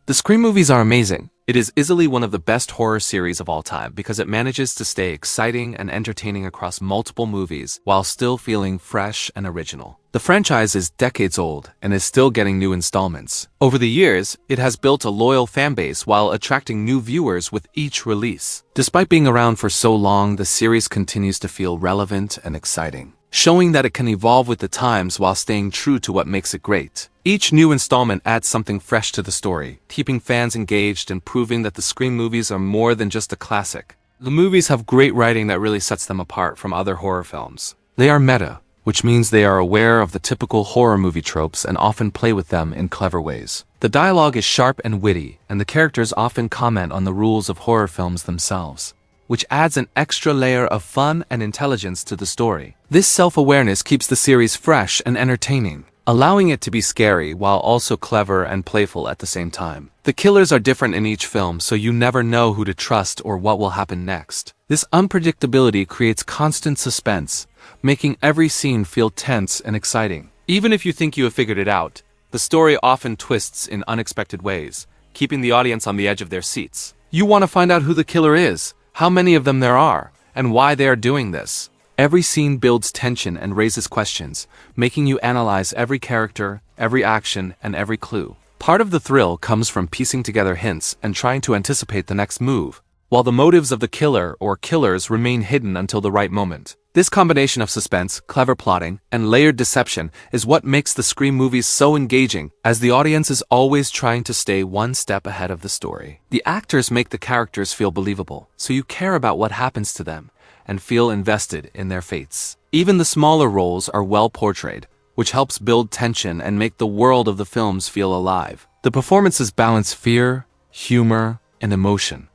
The Scream movies are amazing. It is easily one of the best horror series of all time because it manages to stay exciting and entertaining across multiple movies while still feeling fresh and original. The franchise is decades old and is still getting new installments. Over the years, it has built a loyal fanbase while attracting new viewers with each release. Despite being around for so long, the series continues to feel relevant and exciting, showing that it can evolve with the times while staying true to what makes it great. Each new installment adds something fresh to the story, keeping fans engaged and proving that the Scream movies are more than just a classic. The movies have great writing that really sets them apart from other horror films. They are meta, which means they are aware of the typical horror movie tropes and often play with them in clever ways. The dialogue is sharp and witty, and the characters often comment on the rules of horror films themselves, which adds an extra layer of fun and intelligence to the story. This self-awareness keeps the series fresh and entertaining, allowing it to be scary while also clever and playful at the same time. The killers are different in each film, so you never know who to trust or what will happen next. This unpredictability creates constant suspense, making every scene feel tense and exciting. Even if you think you have figured it out, the story often twists in unexpected ways, keeping the audience on the edge of their seats. You want to find out who the killer is, how many of them there are, and why they are doing this. Every scene builds tension and raises questions, making you analyze every character, every action, and every clue. Part of the thrill comes from piecing together hints and trying to anticipate the next move, while the motives of the killer or killers remain hidden until the right moment. This combination of suspense, clever plotting, and layered deception is what makes the Scream movies so engaging, as the audience is always trying to stay one step ahead of the story. The actors make the characters feel believable, so you care about what happens to them and feel invested in their fates. Even the smaller roles are well portrayed, which helps build tension and make the world of the films feel alive. The performances balance fear, humor, and emotion,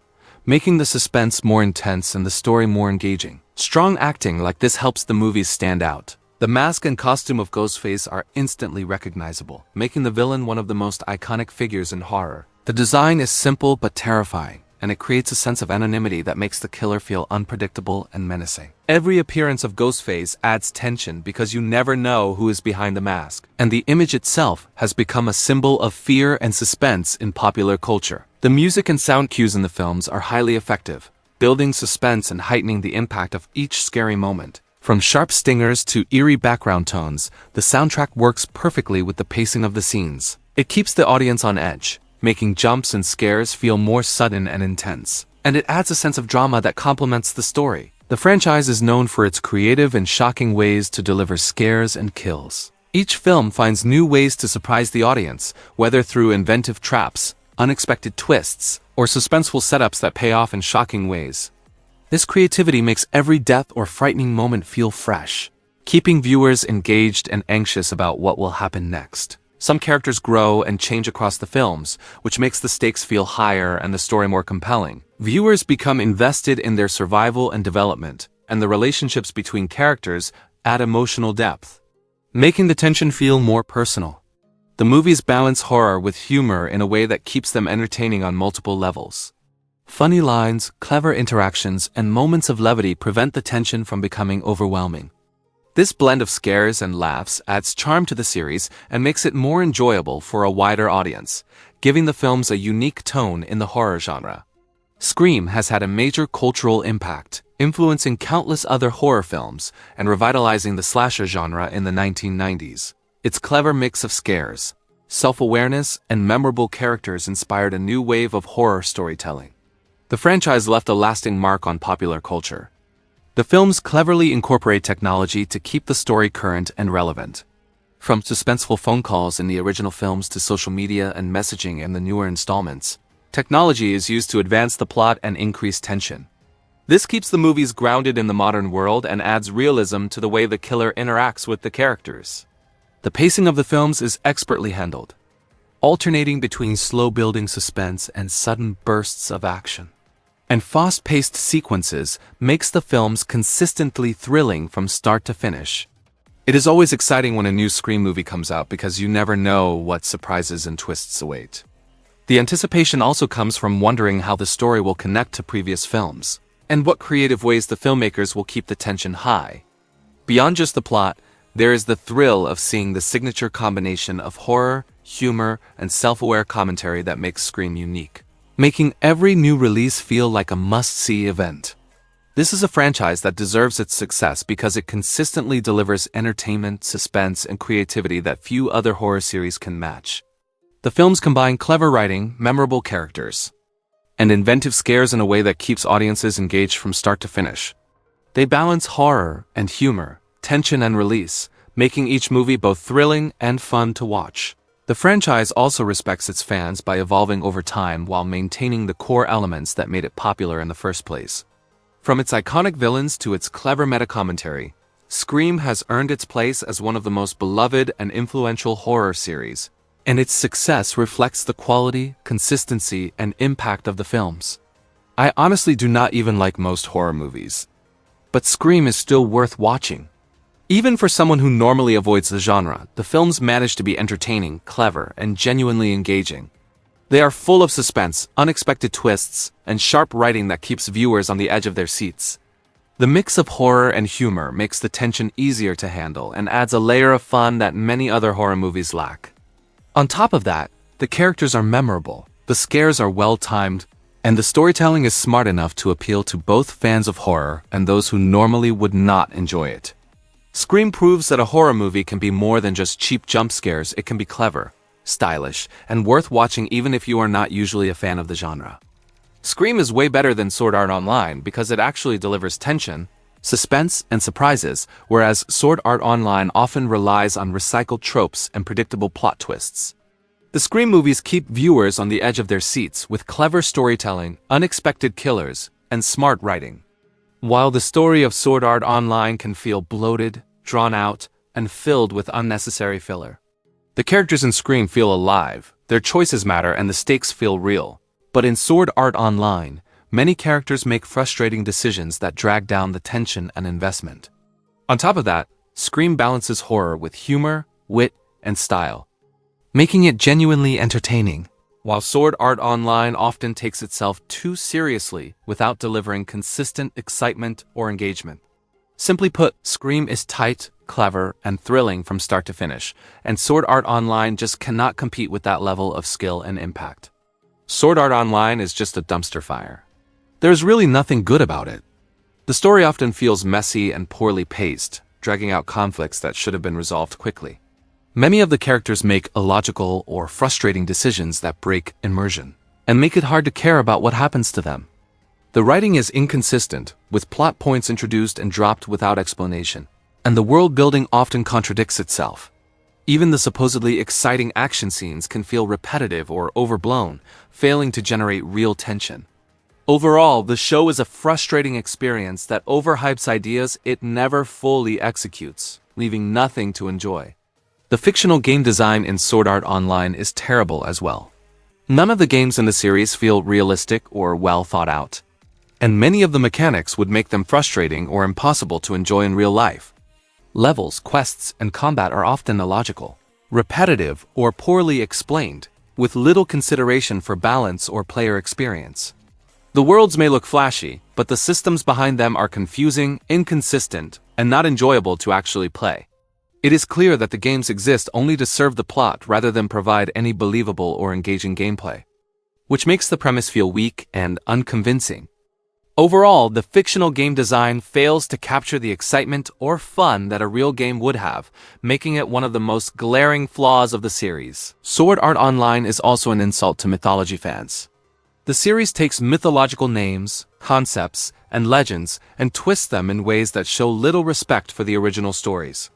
making the suspense more intense and the story more engaging. Strong acting like this helps the movies stand out. The mask and costume of Ghostface are instantly recognizable, making the villain one of the most iconic figures in horror. The design is simple but terrifying, and it creates a sense of anonymity that makes the killer feel unpredictable and menacing. Every appearance of Ghostface adds tension because you never know who is behind the mask, and the image itself has become a symbol of fear and suspense in popular culture. The music and sound cues in the films are highly effective, building suspense and heightening the impact of each scary moment. From sharp stingers to eerie background tones, the soundtrack works perfectly with the pacing of the scenes. It keeps the audience on edge, making jumps and scares feel more sudden and intense. And it adds a sense of drama that complements the story. The franchise is known for its creative and shocking ways to deliver scares and kills. Each film finds new ways to surprise the audience, whether through inventive traps, unexpected twists, or suspenseful setups that pay off in shocking ways. This creativity makes every death or frightening moment feel fresh, keeping viewers engaged and anxious about what will happen next. Some characters grow and change across the films, which makes the stakes feel higher and the story more compelling. Viewers become invested in their survival and development, and the relationships between characters add emotional depth, making the tension feel more personal. The movies balance horror with humor in a way that keeps them entertaining on multiple levels. Funny lines, clever interactions, and moments of levity prevent the tension from becoming overwhelming. This blend of scares and laughs adds charm to the series and makes it more enjoyable for a wider audience, giving the films a unique tone in the horror genre. Scream has had a major cultural impact, influencing countless other horror films and revitalizing the slasher genre in the 1990s. Its clever mix of scares, self-awareness, and memorable characters inspired a new wave of horror storytelling. The franchise left a lasting mark on popular culture. The films cleverly incorporate technology to keep the story current and relevant. From suspenseful phone calls in the original films to social media and messaging in the newer installments, technology is used to advance the plot and increase tension. This keeps the movies grounded in the modern world and adds realism to the way the killer interacts with the characters. The pacing of the films is expertly handled, alternating between slow-building suspense and sudden bursts of action. And fast-paced sequences makes the films consistently thrilling from start to finish. It is always exciting when a new Scream movie comes out because you never know what surprises and twists await. The anticipation also comes from wondering how the story will connect to previous films, and what creative ways the filmmakers will keep the tension high. Beyond just the plot, there is the thrill of seeing the signature combination of horror, humor, and self-aware commentary that makes Scream unique, making every new release feel like a must-see event. This is a franchise that deserves its success because it consistently delivers entertainment, suspense, and creativity that few other horror series can match. The films combine clever writing, memorable characters, and inventive scares in a way that keeps audiences engaged from start to finish. They balance horror and humor, tension and release, making each movie both thrilling and fun to watch. The franchise also respects its fans by evolving over time while maintaining the core elements that made it popular in the first place. From its iconic villains to its clever meta-commentary, Scream has earned its place as one of the most beloved and influential horror series, and its success reflects the quality, consistency, and impact of the films. I honestly do not even like most horror movies, but Scream is still worth watching. Even for someone who normally avoids the genre, the films manage to be entertaining, clever, and genuinely engaging. They are full of suspense, unexpected twists, and sharp writing that keeps viewers on the edge of their seats. The mix of horror and humor makes the tension easier to handle and adds a layer of fun that many other horror movies lack. On top of that, the characters are memorable, the scares are well-timed, and the storytelling is smart enough to appeal to both fans of horror and those who normally would not enjoy it. Scream proves that a horror movie can be more than just cheap jump scares. It can be clever, stylish, and worth watching even if you are not usually a fan of the genre. Scream is way better than Sword Art Online because it actually delivers tension, suspense, and surprises, whereas Sword Art Online often relies on recycled tropes and predictable plot twists. The Scream movies keep viewers on the edge of their seats with clever storytelling, unexpected killers, and smart writing. While the story of Sword Art Online can feel bloated, drawn out, and filled with unnecessary filler, the characters in Scream feel alive, their choices matter, and the stakes feel real. But in Sword Art Online, many characters make frustrating decisions that drag down the tension and investment. On top of that, Scream balances horror with humor, wit, and style, making it genuinely entertaining, while Sword Art Online often takes itself too seriously without delivering consistent excitement or engagement. Simply put, Scream is tight, clever, and thrilling from start to finish, and Sword Art Online just cannot compete with that level of skill and impact. Sword Art Online is just a dumpster fire. There's really nothing good about it. The story often feels messy and poorly paced, dragging out conflicts that should have been resolved quickly. Many of the characters make illogical or frustrating decisions that break immersion and make it hard to care about what happens to them. The writing is inconsistent, with plot points introduced and dropped without explanation, and the world building often contradicts itself. Even the supposedly exciting action scenes can feel repetitive or overblown, failing to generate real tension. Overall, the show is a frustrating experience that overhypes ideas it never fully executes, leaving nothing to enjoy. The fictional game design in Sword Art Online is terrible as well. None of the games in the series feel realistic or well thought out, and many of the mechanics would make them frustrating or impossible to enjoy in real life. Levels, quests, and combat are often illogical, repetitive, or poorly explained, with little consideration for balance or player experience. The worlds may look flashy, but the systems behind them are confusing, inconsistent, and not enjoyable to actually play. It is clear that the games exist only to serve the plot rather than provide any believable or engaging gameplay, which makes the premise feel weak and unconvincing. Overall, the fictional game design fails to capture the excitement or fun that a real game would have, making it one of the most glaring flaws of the series. Sword Art Online is also an insult to mythology fans. The series takes mythological names, concepts, and legends and twists them in ways that show little respect for the original stories.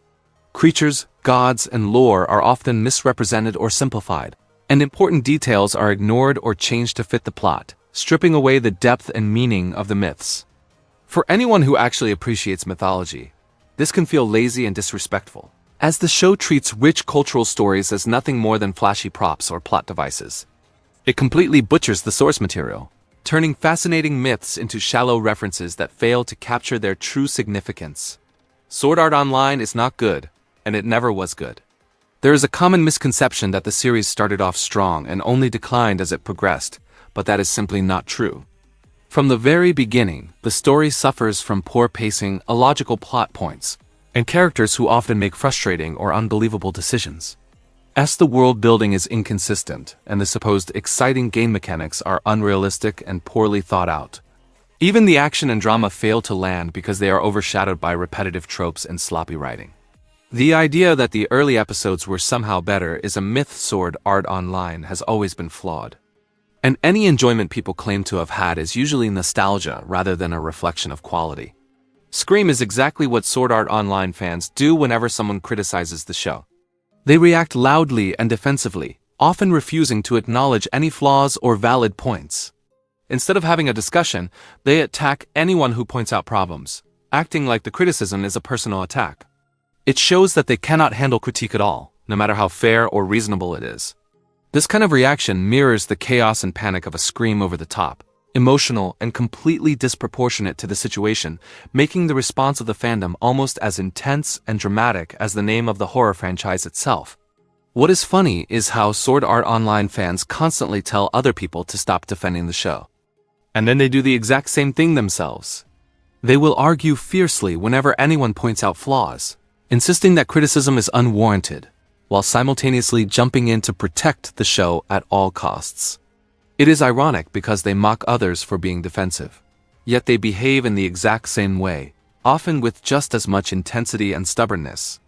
Creatures, gods, and lore are often misrepresented or simplified, and important details are ignored or changed to fit the plot, stripping away the depth and meaning of the myths. For anyone who actually appreciates mythology, this can feel lazy and disrespectful, as the show treats rich cultural stories as nothing more than flashy props or plot devices. It completely butchers the source material, turning fascinating myths into shallow references that fail to capture their true significance. Sword Art Online is not good, and it never was good. There is a common misconception that the series started off strong and only declined as it progressed, but that is simply not true. From the very beginning, the story suffers from poor pacing, illogical plot points, and characters who often make frustrating or unbelievable decisions. The world building is inconsistent, and the supposed exciting game mechanics are unrealistic and poorly thought out. Even the action and drama fail to land because they are overshadowed by repetitive tropes and sloppy writing. The idea that the early episodes were somehow better is a myth. Sword Art Online has always been flawed. And any enjoyment people claim to have had is usually nostalgia rather than a reflection of quality. Scream is exactly what Sword Art Online fans do whenever someone criticizes the show. They react loudly and defensively, often refusing to acknowledge any flaws or valid points. Instead of having a discussion, they attack anyone who points out problems, acting like the criticism is a personal attack. It shows that they cannot handle critique at all, no matter how fair or reasonable it is. This kind of reaction mirrors the chaos and panic of a Scream over the top, emotional and completely disproportionate to the situation, making the response of the fandom almost as intense and dramatic as the name of the horror franchise itself. What is funny is how Sword Art Online fans constantly tell other people to stop defending the show. And then they do the exact same thing themselves. They will argue fiercely whenever anyone points out flaws, insisting that criticism is unwarranted, while simultaneously jumping in to protect the show at all costs. It is ironic because they mock others for being defensive, yet they behave in the exact same way, often with just as much intensity and stubbornness.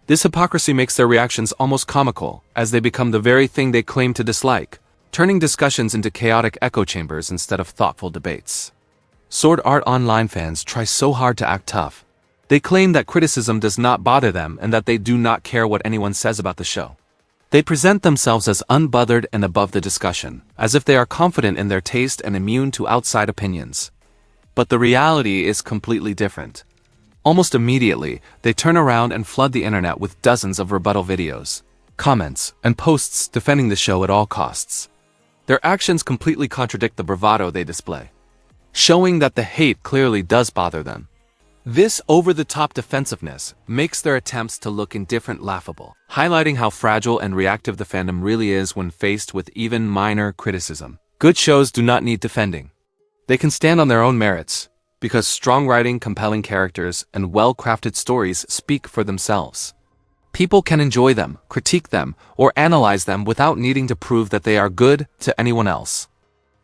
This hypocrisy makes their reactions almost comical, as they become the very thing they claim to dislike, turning discussions into chaotic echo chambers instead of thoughtful debates. Sword Art Online fans try so hard to act tough. They claim that criticism does not bother them and that they do not care what anyone says about the show. They present themselves as unbothered and above the discussion, as if they are confident in their taste and immune to outside opinions. But the reality is completely different. Almost immediately, they turn around and flood the internet with dozens of rebuttal videos, comments, and posts defending the show at all costs. Their actions completely contradict the bravado they display, showing that the hate clearly does bother them. This over-the-top defensiveness makes their attempts to look indifferent laughable, highlighting how fragile and reactive the fandom really is when faced with even minor criticism. Good shows do not need defending. They can stand on their own merits, because strong writing, compelling characters, and well-crafted stories speak for themselves. People can enjoy them, critique them, or analyze them without needing to prove that they are good to anyone else.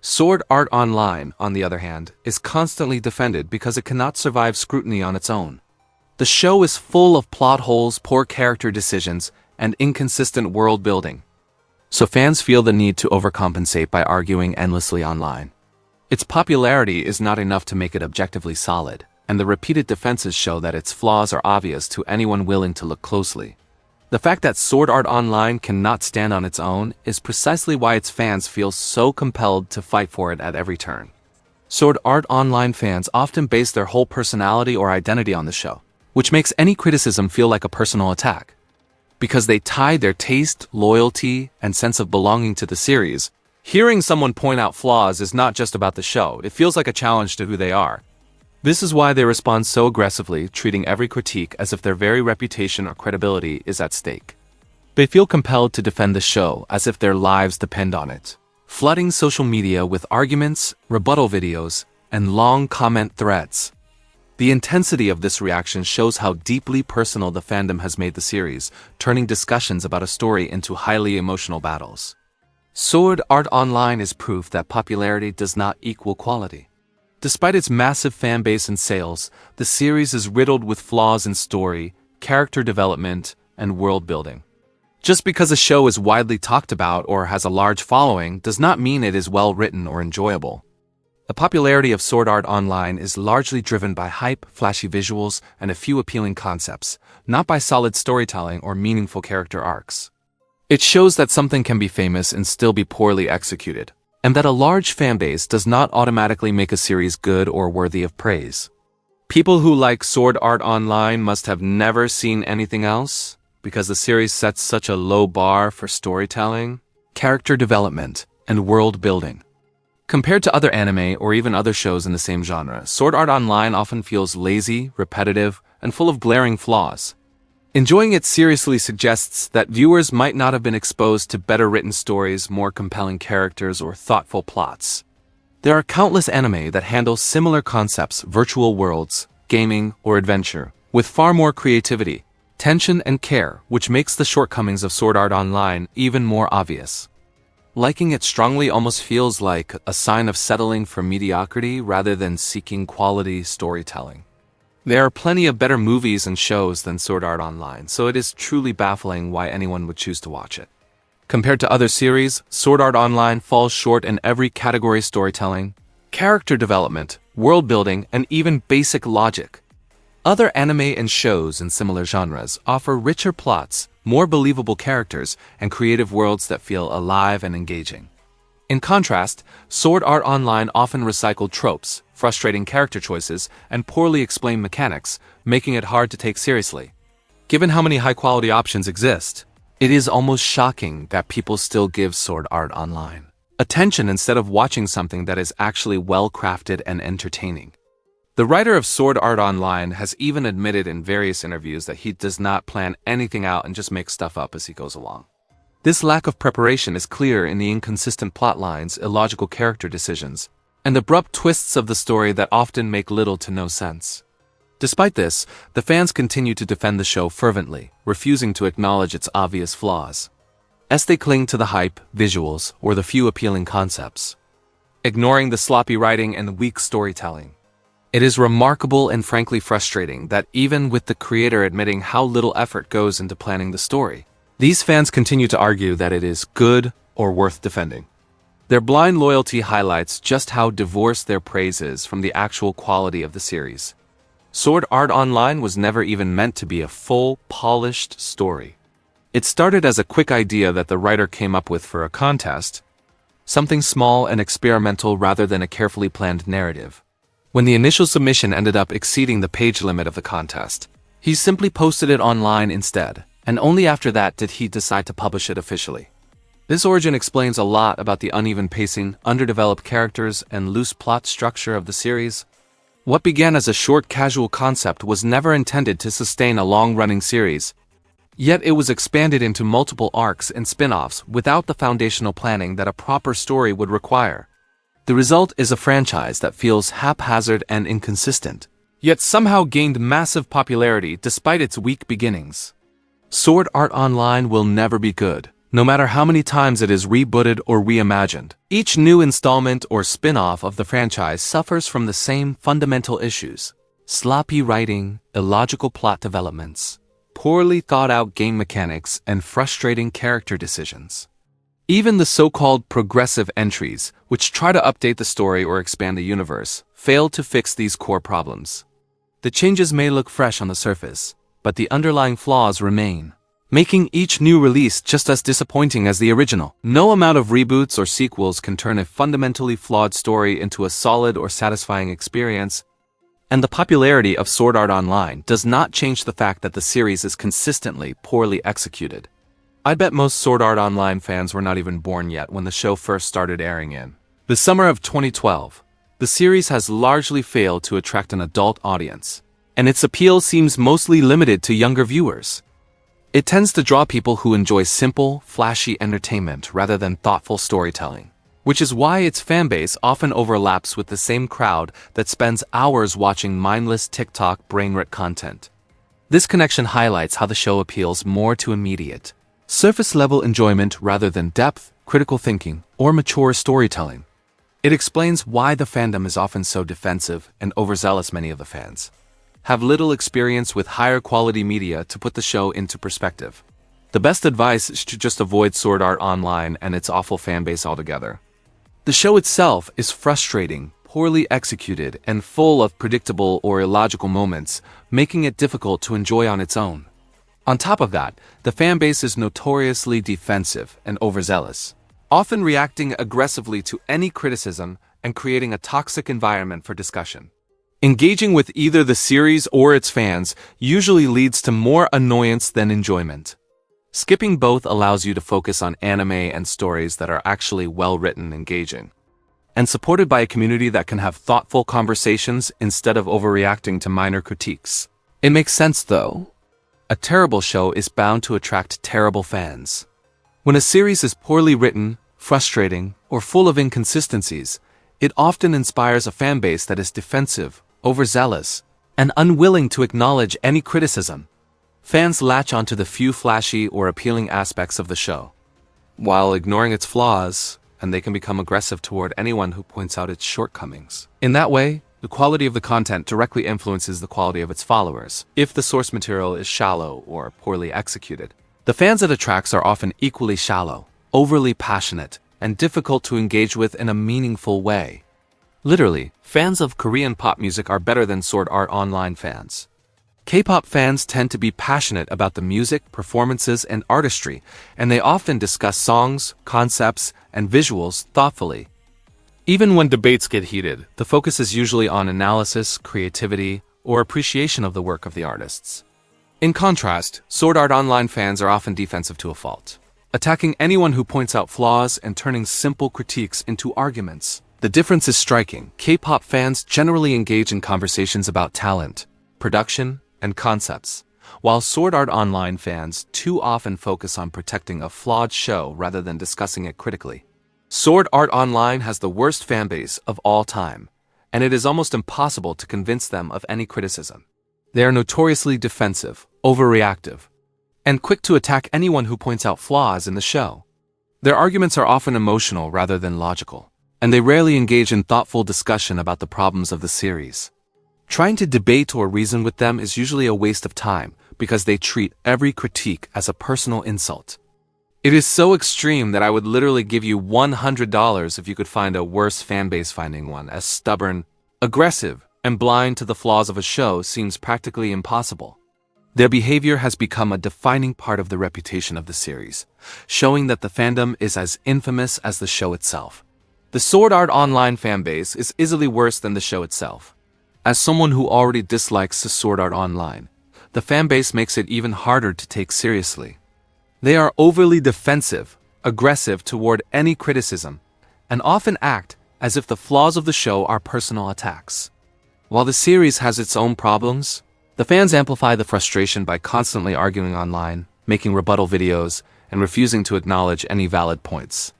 Sword Art Online, on the other hand, is constantly defended because it cannot survive scrutiny on its own. The show is full of plot holes, poor character decisions, and inconsistent world building. So fans feel the need to overcompensate by arguing endlessly online. Its popularity is not enough to make it objectively solid, and the repeated defenses show that its flaws are obvious to anyone willing to look closely. The fact that Sword Art Online cannot stand on its own is precisely why its fans feel so compelled to fight for it at every turn. Sword Art Online fans often base their whole personality or identity on the show, which makes any criticism feel like a personal attack. Because they tie their taste, loyalty, and sense of belonging to the series, hearing someone point out flaws is not just about the show, it feels like a challenge to who they are. This is why they respond so aggressively, treating every critique as if their very reputation or credibility is at stake. They feel compelled to defend the show as if their lives depend on it, flooding social media with arguments, rebuttal videos, and long comment threads. The intensity of this reaction shows how deeply personal the fandom has made the series, turning discussions about a story into highly emotional battles. Sword Art Online is proof that popularity does not equal quality. Despite its massive fan base and sales, the series is riddled with flaws in story, character development, and world building. Just because a show is widely talked about or has a large following does not mean it is well written or enjoyable. The popularity of Sword Art Online is largely driven by hype, flashy visuals, and a few appealing concepts, not by solid storytelling or meaningful character arcs. It shows that something can be famous and still be poorly executed, and that a large fanbase does not automatically make a series good or worthy of praise. People who like Sword Art Online must have never seen anything else, because the series sets such a low bar for storytelling, character development, and world building. Compared to other anime or even other shows in the same genre, Sword Art Online often feels lazy, repetitive, and full of glaring flaws. Enjoying it seriously suggests that viewers might not have been exposed to better written stories, more compelling characters, or thoughtful plots. There are countless anime that handle similar concepts, virtual worlds, gaming, or adventure, with far more creativity, tension, and care, which makes the shortcomings of Sword Art Online even more obvious. Liking it strongly almost feels like a sign of settling for mediocrity rather than seeking quality storytelling. There are plenty of better movies and shows than Sword Art Online, so it is truly baffling why anyone would choose to watch it. Compared to other series, Sword Art Online falls short in every category: storytelling, character development, world building, and even basic logic. Other anime and shows in similar genres offer richer plots, more believable characters, and creative worlds that feel alive and engaging. In contrast, Sword Art Online often recycled tropes, frustrating character choices, and poorly explained mechanics, making it hard to take seriously. Given how many high-quality options exist, it is almost shocking that people still give Sword Art Online attention instead of watching something that is actually well-crafted and entertaining. The writer of Sword Art Online has even admitted in various interviews that he does not plan anything out and just makes stuff up as he goes along. This lack of preparation is clear in the inconsistent plot lines, illogical character decisions, and abrupt twists of the story that often make little to no sense. Despite this, the fans continue to defend the show fervently, refusing to acknowledge its obvious flaws, as they cling to the hype, visuals, or the few appealing concepts, ignoring the sloppy writing and weak storytelling. It is remarkable and frankly frustrating that even with the creator admitting how little effort goes into planning the story, these fans continue to argue that it is good or worth defending. Their blind loyalty highlights just how divorced their praise is from the actual quality of the series. Sword Art Online was never even meant to be a full, polished story. It started as a quick idea that the writer came up with for a contest, something small and experimental rather than a carefully planned narrative. When the initial submission ended up exceeding the page limit of the contest, he simply posted it online instead, and only after that did he decide to publish it officially. This origin explains a lot about the uneven pacing, underdeveloped characters, and loose plot structure of the series. What began as a short casual concept was never intended to sustain a long-running series, yet it was expanded into multiple arcs and spin-offs without the foundational planning that a proper story would require. The result is a franchise that feels haphazard and inconsistent, yet somehow gained massive popularity despite its weak beginnings. Sword Art Online will never be good, no matter how many times it is rebooted or reimagined. Each new installment or spin-off of the franchise suffers from the same fundamental issues: sloppy writing, illogical plot developments, poorly thought-out game mechanics, and frustrating character decisions. Even the so-called progressive entries, which try to update the story or expand the universe, fail to fix these core problems. The changes may look fresh on the surface, but the underlying flaws remain, making each new release just as disappointing as the original. No amount of reboots or sequels can turn a fundamentally flawed story into a solid or satisfying experience, and the popularity of Sword Art Online does not change the fact that the series is consistently poorly executed. I bet most Sword Art Online fans were not even born yet when the show first started airing in the summer of 2012. The series has largely failed to attract an adult audience, and its appeal seems mostly limited to younger viewers. It tends to draw people who enjoy simple, flashy entertainment rather than thoughtful storytelling, which is why its fanbase often overlaps with the same crowd that spends hours watching mindless TikTok brainrot content. This connection highlights how the show appeals more to immediate, surface-level enjoyment rather than depth, critical thinking, or mature storytelling. It explains why the fandom is often so defensive and overzealous. Many of the fans have little experience with higher quality media to put the show into perspective. The best advice is to just avoid Sword Art Online and its awful fanbase altogether. The show itself is frustrating, poorly executed, and full of predictable or illogical moments, making it difficult to enjoy on its own. On top of that, the fanbase is notoriously defensive and overzealous, often reacting aggressively to any criticism and creating a toxic environment for discussion. Engaging with either the series or its fans usually leads to more annoyance than enjoyment. Skipping both allows you to focus on anime and stories that are actually well-written and engaging, and supported by a community that can have thoughtful conversations instead of overreacting to minor critiques. It makes sense, though. A terrible show is bound to attract terrible fans. When a series is poorly written, frustrating, or full of inconsistencies, it often inspires a fanbase that is defensive, overzealous, and unwilling to acknowledge any criticism. Fans latch onto the few flashy or appealing aspects of the show, while ignoring its flaws, and they can become aggressive toward anyone who points out its shortcomings. In that way, the quality of the content directly influences the quality of its followers, if the source material is shallow or poorly executed. The fans it attracts are often equally shallow, overly passionate, and difficult to engage with in a meaningful way. Literally, fans of Korean pop music are better than Sword Art Online fans. K-pop fans tend to be passionate about the music, performances, and artistry, and they often discuss songs, concepts, and visuals thoughtfully. Even when debates get heated, the focus is usually on analysis, creativity, or appreciation of the work of the artists. In contrast, Sword Art Online fans are often defensive to a fault, attacking anyone who points out flaws and turning simple critiques into arguments. The difference is striking. K-pop fans generally engage in conversations about talent, production, and concepts, while Sword Art Online fans too often focus on protecting a flawed show rather than discussing it critically. Sword Art Online has the worst fanbase of all time, and it is almost impossible to convince them of any criticism. They are notoriously defensive, overreactive, and quick to attack anyone who points out flaws in the show. Their arguments are often emotional rather than logical, and they rarely engage in thoughtful discussion about the problems of the series. Trying to debate or reason with them is usually a waste of time because they treat every critique as a personal insult. It is so extreme that I would literally give you $100 if you could find a worse fanbase. Finding one as stubborn, aggressive, and blind to the flaws of a show seems practically impossible. Their behavior has become a defining part of the reputation of the series, showing that the fandom is as infamous as the show itself. The Sword Art Online fanbase is easily worse than the show itself. As someone who already dislikes the Sword Art Online, the fanbase makes it even harder to take seriously. They are overly defensive, aggressive toward any criticism, and often act as if the flaws of the show are personal attacks. While the series has its own problems, the fans amplify the frustration by constantly arguing online, making rebuttal videos, and refusing to acknowledge any valid points.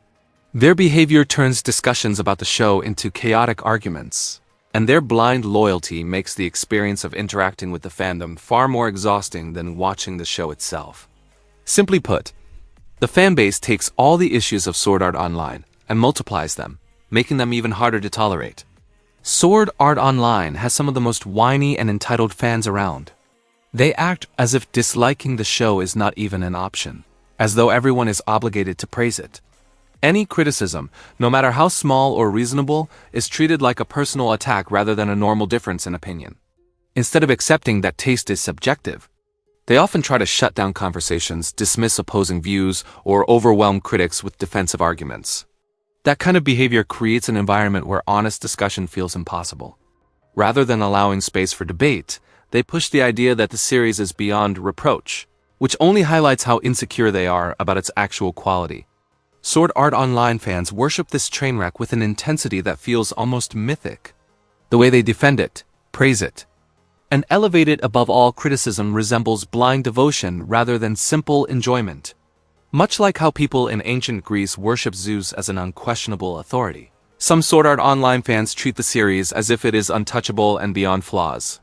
Their behavior turns discussions about the show into chaotic arguments, and their blind loyalty makes the experience of interacting with the fandom far more exhausting than watching the show itself. Simply put, the fanbase takes all the issues of Sword Art Online and multiplies them, making them even harder to tolerate. Sword Art Online has some of the most whiny and entitled fans around. They act as if disliking the show is not even an option, as though everyone is obligated to praise it. Any criticism, no matter how small or reasonable, is treated like a personal attack rather than a normal difference in opinion. Instead of accepting that taste is subjective, they often try to shut down conversations, dismiss opposing views, or overwhelm critics with defensive arguments. That kind of behavior creates an environment where honest discussion feels impossible. Rather than allowing space for debate, they push the idea that the series is beyond reproach, which only highlights how insecure they are about its actual quality. Sword Art Online fans worship this train wreck with an intensity that feels almost mythic. The way they defend it, praise it, and elevate it above all criticism resembles blind devotion rather than simple enjoyment. Much like how people in ancient Greece worship Zeus as an unquestionable authority, some Sword Art Online fans treat the series as if it is untouchable and beyond flaws.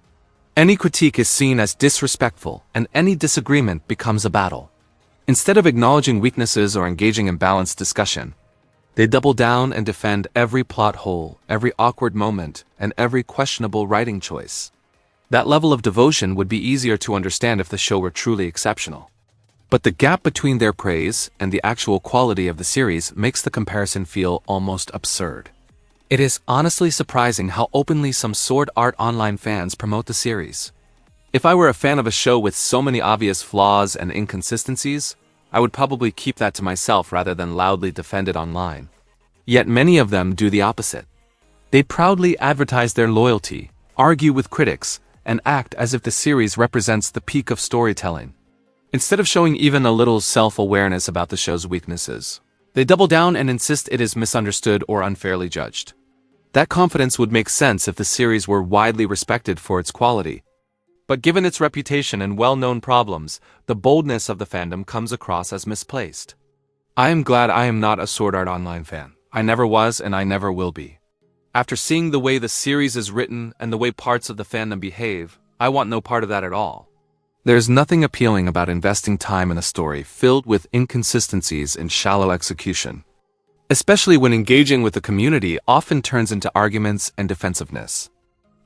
Any critique is seen as disrespectful, and any disagreement becomes a battle. Instead of acknowledging weaknesses or engaging in balanced discussion, they double down and defend every plot hole, every awkward moment, and every questionable writing choice. That level of devotion would be easier to understand if the show were truly exceptional. But the gap between their praise and the actual quality of the series makes the comparison feel almost absurd. It is honestly surprising how openly some Sword Art Online fans promote the series. If I were a fan of a show with so many obvious flaws and inconsistencies, I would probably keep that to myself rather than loudly defend it online. Yet many of them do the opposite. They proudly advertise their loyalty, argue with critics, and act as if the series represents the peak of storytelling. Instead of showing even a little self-awareness about the show's weaknesses, they double down and insist it is misunderstood or unfairly judged. That confidence would make sense if the series were widely respected for its quality. But given its reputation and well-known problems, the boldness of the fandom comes across as misplaced. I am glad I am not a Sword Art Online fan. I never was and I never will be. After seeing the way the series is written and the way parts of the fandom behave, I want no part of that at all. There's nothing appealing about investing time in a story filled with inconsistencies and shallow execution, especially when engaging with the community often turns into arguments and defensiveness.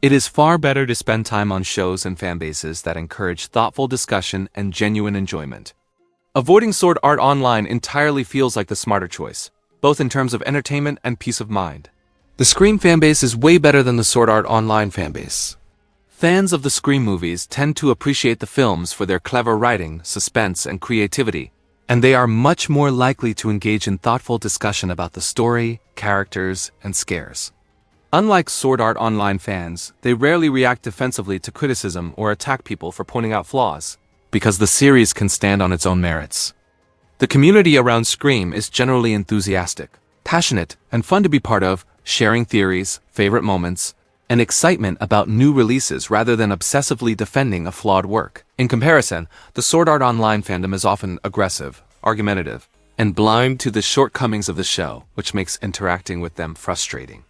It is far better to spend time on shows and fanbases that encourage thoughtful discussion and genuine enjoyment. Avoiding Sword Art Online entirely feels like the smarter choice, both in terms of entertainment and peace of mind. The Scream fanbase is way better than the Sword Art Online fanbase. Fans of the Scream movies tend to appreciate the films for their clever writing, suspense, and creativity, and they are much more likely to engage in thoughtful discussion about the story, characters, and scares. Unlike Sword Art Online fans, they rarely react defensively to criticism or attack people for pointing out flaws, because the series can stand on its own merits. The community around Scream is generally enthusiastic, passionate, and fun to be part of, sharing theories, favorite moments, and excitement about new releases rather than obsessively defending a flawed work. In comparison, the Sword Art Online fandom is often aggressive, argumentative, and blind to the shortcomings of the show, which makes interacting with them frustrating.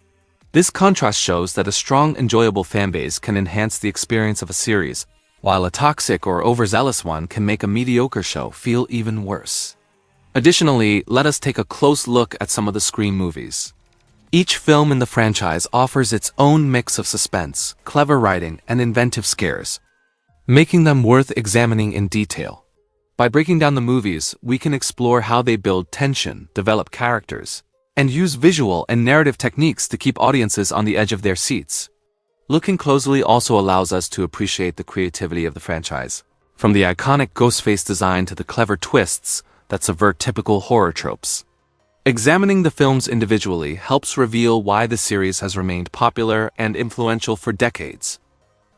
This contrast shows that a strong, enjoyable fanbase can enhance the experience of a series, while a toxic or overzealous one can make a mediocre show feel even worse. Additionally, let us take a close look at some of the Scream movies. Each film in the franchise offers its own mix of suspense, clever writing, and inventive scares, making them worth examining in detail. By breaking down the movies, we can explore how they build tension, develop characters, and use visual and narrative techniques to keep audiences on the edge of their seats. Looking closely also allows us to appreciate the creativity of the franchise, from the iconic Ghostface design to the clever twists that subvert typical horror tropes. Examining the films individually helps reveal why the series has remained popular and influential for decades,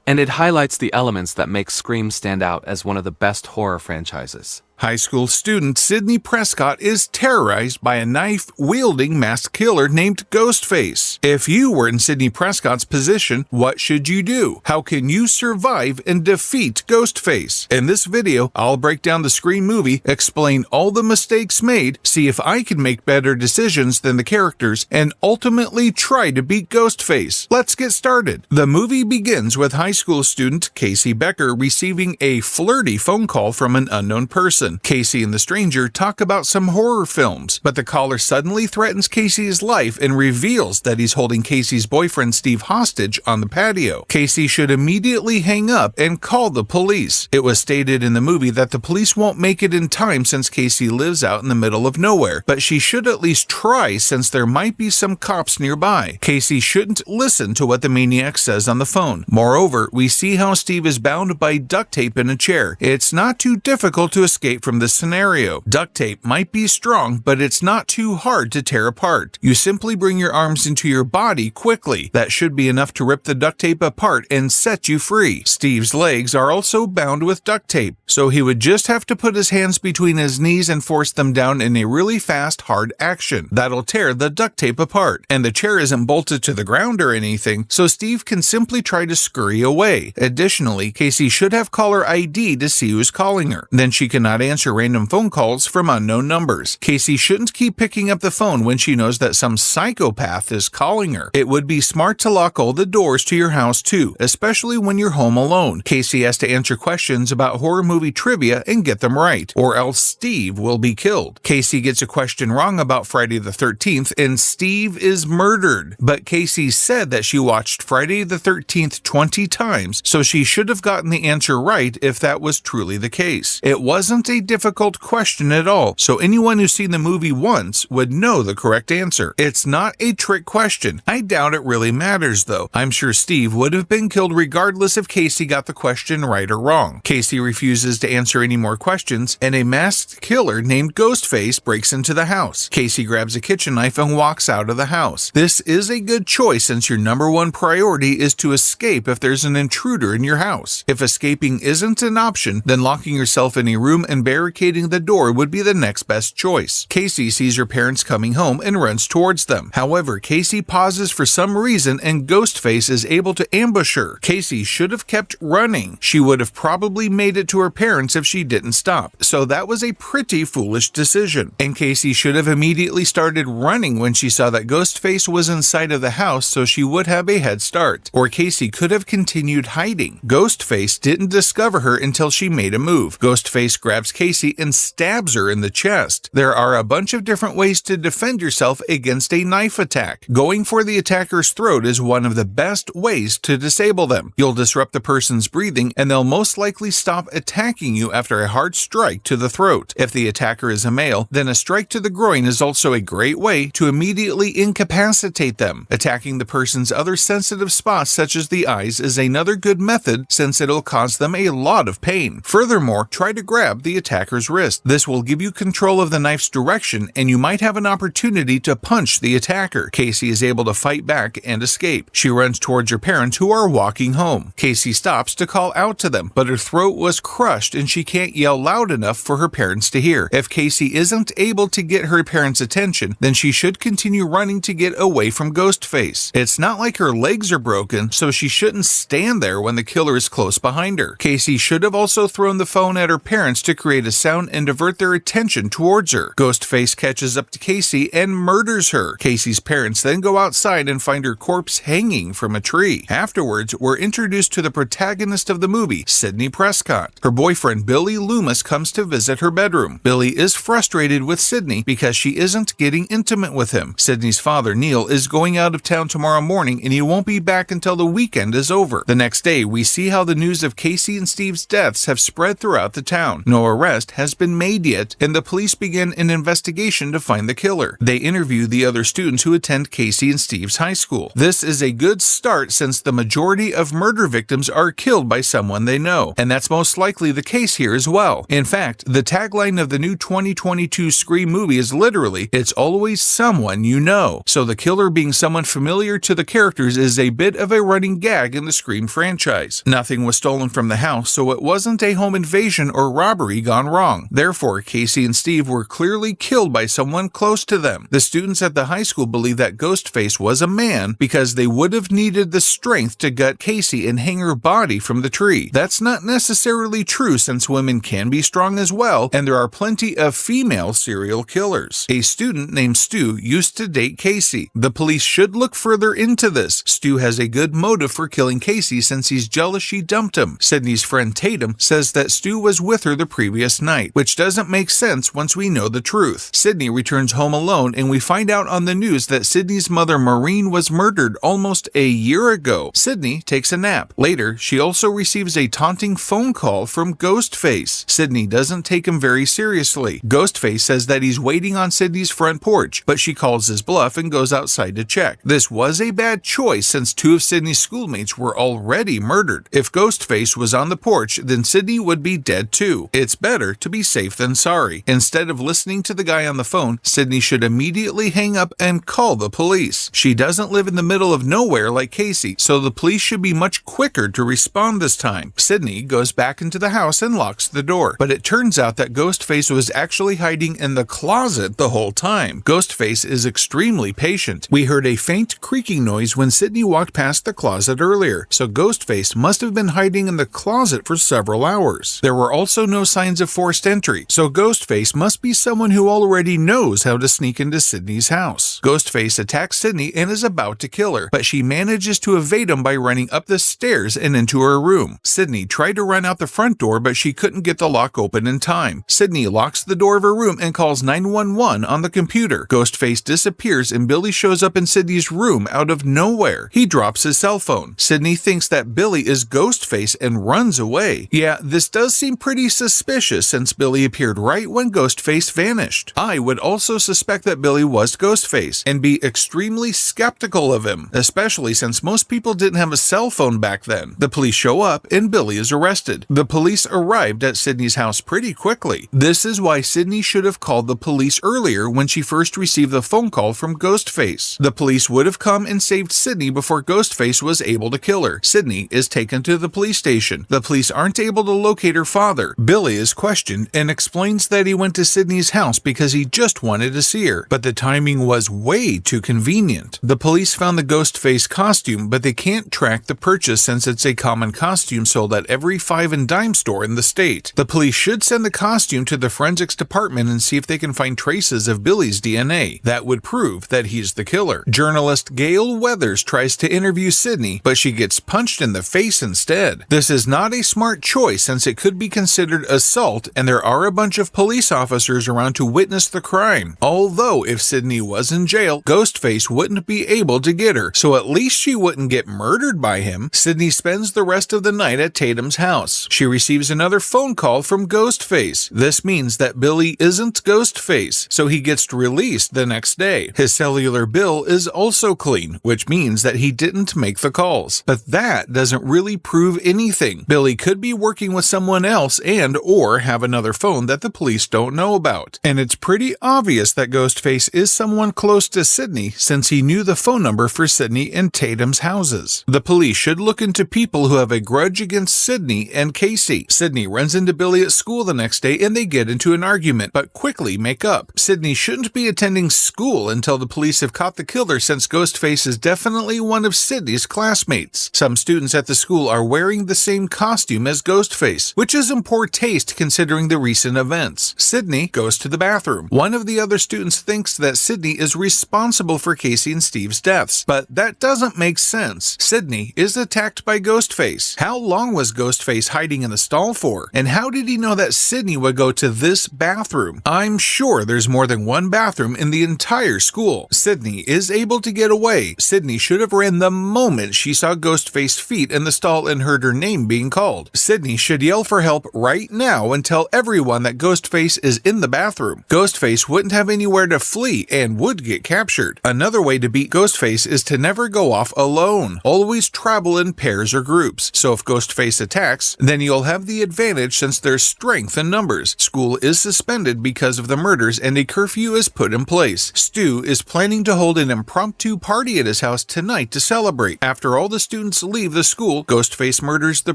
and it highlights the elements that make Scream stand out as one of the best horror franchises. High school student Sidney Prescott is terrorized by a knife-wielding masked killer named Ghostface. If you were in Sidney Prescott's position, what should you do? How can you survive and defeat Ghostface? In this video, I'll break down the Scream movie, explain all the mistakes made, see if I can make better decisions than the characters, and ultimately try to beat Ghostface. Let's get started. The movie begins with high school student Casey Becker receiving a flirty phone call from an unknown person. Casey and the stranger talk about some horror films, but the caller suddenly threatens Casey's life and reveals that he's holding Casey's boyfriend Steve hostage on the patio. Casey should immediately hang up and call the police. It was stated in the movie that the police won't make it in time since Casey lives out in the middle of nowhere, but she should at least try since there might be some cops nearby. Casey shouldn't listen to what the maniac says on the phone. Moreover, we see how Steve is bound by duct tape in a chair. It's not too difficult to escape from this scenario. Duct tape might be strong, but it's not too hard to tear apart. You simply bring your arms into your body quickly. That should be enough to rip the duct tape apart and set you free. Steve's legs are also bound with duct tape, so he would just have to put his hands between his knees and force them down in a really fast, hard action. That'll tear the duct tape apart. And the chair isn't bolted to the ground or anything, so Steve can simply try to scurry away. Additionally, Casey should have caller ID to see who's calling her. Then she cannot answer random phone calls from unknown numbers. Casey shouldn't keep picking up the phone when she knows that some psychopath is calling her. It would be smart to lock all the doors to your house too, especially when you're home alone. Casey has to answer questions about horror movie trivia and get them right, or else Steve will be killed. Casey gets a question wrong about Friday the 13th and Steve is murdered. But Casey said that she watched Friday the 13th 20 times, so she should have gotten the answer right if that was truly the case. It wasn't a difficult question at all, so anyone who's seen the movie once would know the correct answer. It's not a trick question. I doubt it really matters though. I'm sure Steve would have been killed regardless if Casey got the question right or wrong. Casey refuses to answer any more questions, and a masked killer named Ghostface breaks into the house. Casey grabs a kitchen knife and walks out of the house. This is a good choice since your number one priority is to escape if there's an intruder in your house. If escaping isn't an option, then locking yourself in a room and barricading the door would be the next best choice. Casey sees her parents coming home and runs towards them. However, Casey pauses for some reason and Ghostface is able to ambush her. Casey should have kept running. She would have probably made it to her parents if she didn't stop. So that was a pretty foolish decision. And Casey should have immediately started running when she saw that Ghostface was inside of the house, so she would have a head start. Or Casey could have continued hiding. Ghostface didn't discover her until she made a move. Ghostface grabs Casey and stabs her in the chest. There are a bunch of different ways to defend yourself against a knife attack. Going for the attacker's throat is one of the best ways to disable them. You'll disrupt the person's breathing and they'll most likely stop attacking you after a hard strike to the throat. If the attacker is a male, then a strike to the groin is also a great way to immediately incapacitate them. Attacking the person's other sensitive spots such as the eyes is another good method since it'll cause them a lot of pain. Furthermore, try to grab the attacker's wrist. This will give you control of the knife's direction and you might have an opportunity to punch the attacker. Casey is able to fight back and escape. She runs towards her parents who are walking home. Casey stops to call out to them, but her throat was crushed and she can't yell loud enough for her parents to hear. If Casey isn't able to get her parents' attention, then she should continue running to get away from Ghostface. It's not like her legs are broken, so she shouldn't stand there when the killer is close behind her. Casey should have also thrown the phone at her parents to create a sound and divert their attention towards her. Ghostface catches up to Casey and murders her. Casey's parents then go outside and find her corpse hanging from a tree. Afterwards, we're introduced to the protagonist of the movie, Sidney Prescott. Her boyfriend Billy Loomis comes to visit her bedroom. Billy is frustrated with Sidney because she isn't getting intimate with him. Sidney's father, Neil, is going out of town tomorrow morning and he won't be back until the weekend is over. The next day, we see how the news of Casey and Steve's deaths have spread throughout the town. No arrest has been made yet, and the police begin an investigation to find the killer. They interview the other students who attend Casey and Steve's high school. This is a good start since the majority of murder victims are killed by someone they know, and that's most likely the case here as well. In fact, the tagline of the new 2022 Scream movie is literally, "It's always someone you know." So the killer being someone familiar to the characters is a bit of a running gag in the Scream franchise. Nothing was stolen from the house, so it wasn't a home invasion or robbery gone wrong. Therefore, Casey and Steve were clearly killed by someone close to them. The students at the high school believe that Ghostface was a man because they would have needed the strength to gut Casey and hang her body from the tree. That's not necessarily true since women can be strong as well, and there are plenty of female serial killers. A student named Stu used to date Casey. The police should look further into this. Stu has a good motive for killing Casey since he's jealous she dumped him. Sydney's friend Tatum says that Stu was with her the previous night, which doesn't make sense once we know the truth. Sydney returns home alone and we find out on the news that Sydney's mother Maureen was murdered almost a year ago. Sydney takes a nap. Later, she also receives a taunting phone call from Ghostface. Sydney doesn't take him very seriously. Ghostface says that he's waiting on Sydney's front porch, but she calls his bluff and goes outside to check. This was a bad choice since two of Sydney's schoolmates were already murdered. If Ghostface was on the porch, then Sydney would be dead too. It's better to be safe than sorry. Instead of listening to the guy on the phone, Sydney should immediately hang up and call the police. She doesn't live in the middle of nowhere like Casey, so the police should be much quicker to respond this time. Sydney goes back into the house and locks the door, but it turns out that Ghostface was actually hiding in the closet the whole time. Ghostface is extremely patient. We heard a faint creaking noise when Sydney walked past the closet earlier, so Ghostface must have been hiding in the closet for several hours. There were also no signs of forced entry, so Ghostface must be someone who already knows how to sneak into Sydney's house. Ghostface attacks Sydney and is about to kill her, but she manages to evade him by running up the stairs and into her room. Sydney tried to run out the front door, but she couldn't get the lock open in time. Sydney locks the door of her room and calls 911 on the computer. Ghostface disappears and Billy shows up in Sydney's room out of nowhere. He drops his cell phone. Sydney thinks that Billy is Ghostface and runs away. Yeah, this does seem pretty suspicious since Billy appeared right when Ghostface vanished. I would also suspect that Billy was Ghostface and be extremely skeptical of him, especially since most people didn't have a cell phone back then. The police show up and Billy is arrested. The police arrived at Sydney's house pretty quickly. This is why Sydney should have called the police earlier when she first received the phone call from Ghostface. The police would have come and saved Sydney before Ghostface was able to kill her. Sydney is taken to the police station. The police aren't able to locate her father. Billy is questioned and explains that he went to Sydney's house because he just wanted to see her, but the timing was way too convenient. The police found the Ghostface costume, but they can't track the purchase since it's a common costume sold at every 5 and dime store in the state. The police should send the costume to the forensics department and see if they can find traces of Billy's DNA. That would prove that he's the killer. Journalist Gail Weathers tries to interview Sydney, but she gets punched in the face instead. This is not a smart choice since it could be considered assault and there are a bunch of police officers around to witness the crime. Although if Sydney was in jail, Ghostface wouldn't be able to get her, so at least she wouldn't get murdered by him. Sydney spends the rest of the night at Tatum's house. She receives another phone call from Ghostface. This means that Billy isn't Ghostface, so he gets released the next day. His cellular bill is also clean, which means that he didn't make the calls. But that doesn't really prove anything. Billy could be working with someone else and or have another phone that the police don't know about. And it's pretty obvious that Ghostface is someone close to Sydney since he knew the phone number for Sydney and Tatum's houses. The police should look into people who have a grudge against Sydney and Casey. Sydney runs into Billy at school the next day and they get into an argument, but quickly make up. Sydney shouldn't be attending school until the police have caught the killer since Ghostface is definitely one of Sydney's classmates. Some students at the school are wearing the same costume as Ghostface, which is in poor taste considering the recent events. Sydney goes to the bathroom. One of the other students thinks that Sydney is responsible for Casey and Steve's deaths, but that doesn't make sense. Sydney is attacked by Ghostface. How long was Ghostface hiding in the stall for? And how did he know that Sydney would go to this bathroom? I'm sure there's more than one bathroom in the entire school. Sydney is able to get away. Sydney should have ran the moment she saw Ghostface's feet in the stall and heard her name being called. Sydney should yell for help right now and tell everyone that Ghostface is in the bathroom. Ghostface wouldn't have anywhere to flee and would get captured. Another way to beat Ghostface is to never go off alone. Always travel in pairs or groups. So if Ghostface attacks, then you'll have the advantage since there's strength in numbers. School is suspended because of the murders and a curfew is put in place. Stu is planning to hold an impromptu party at his house tonight to celebrate. After all the students leave the school, Ghostface murders the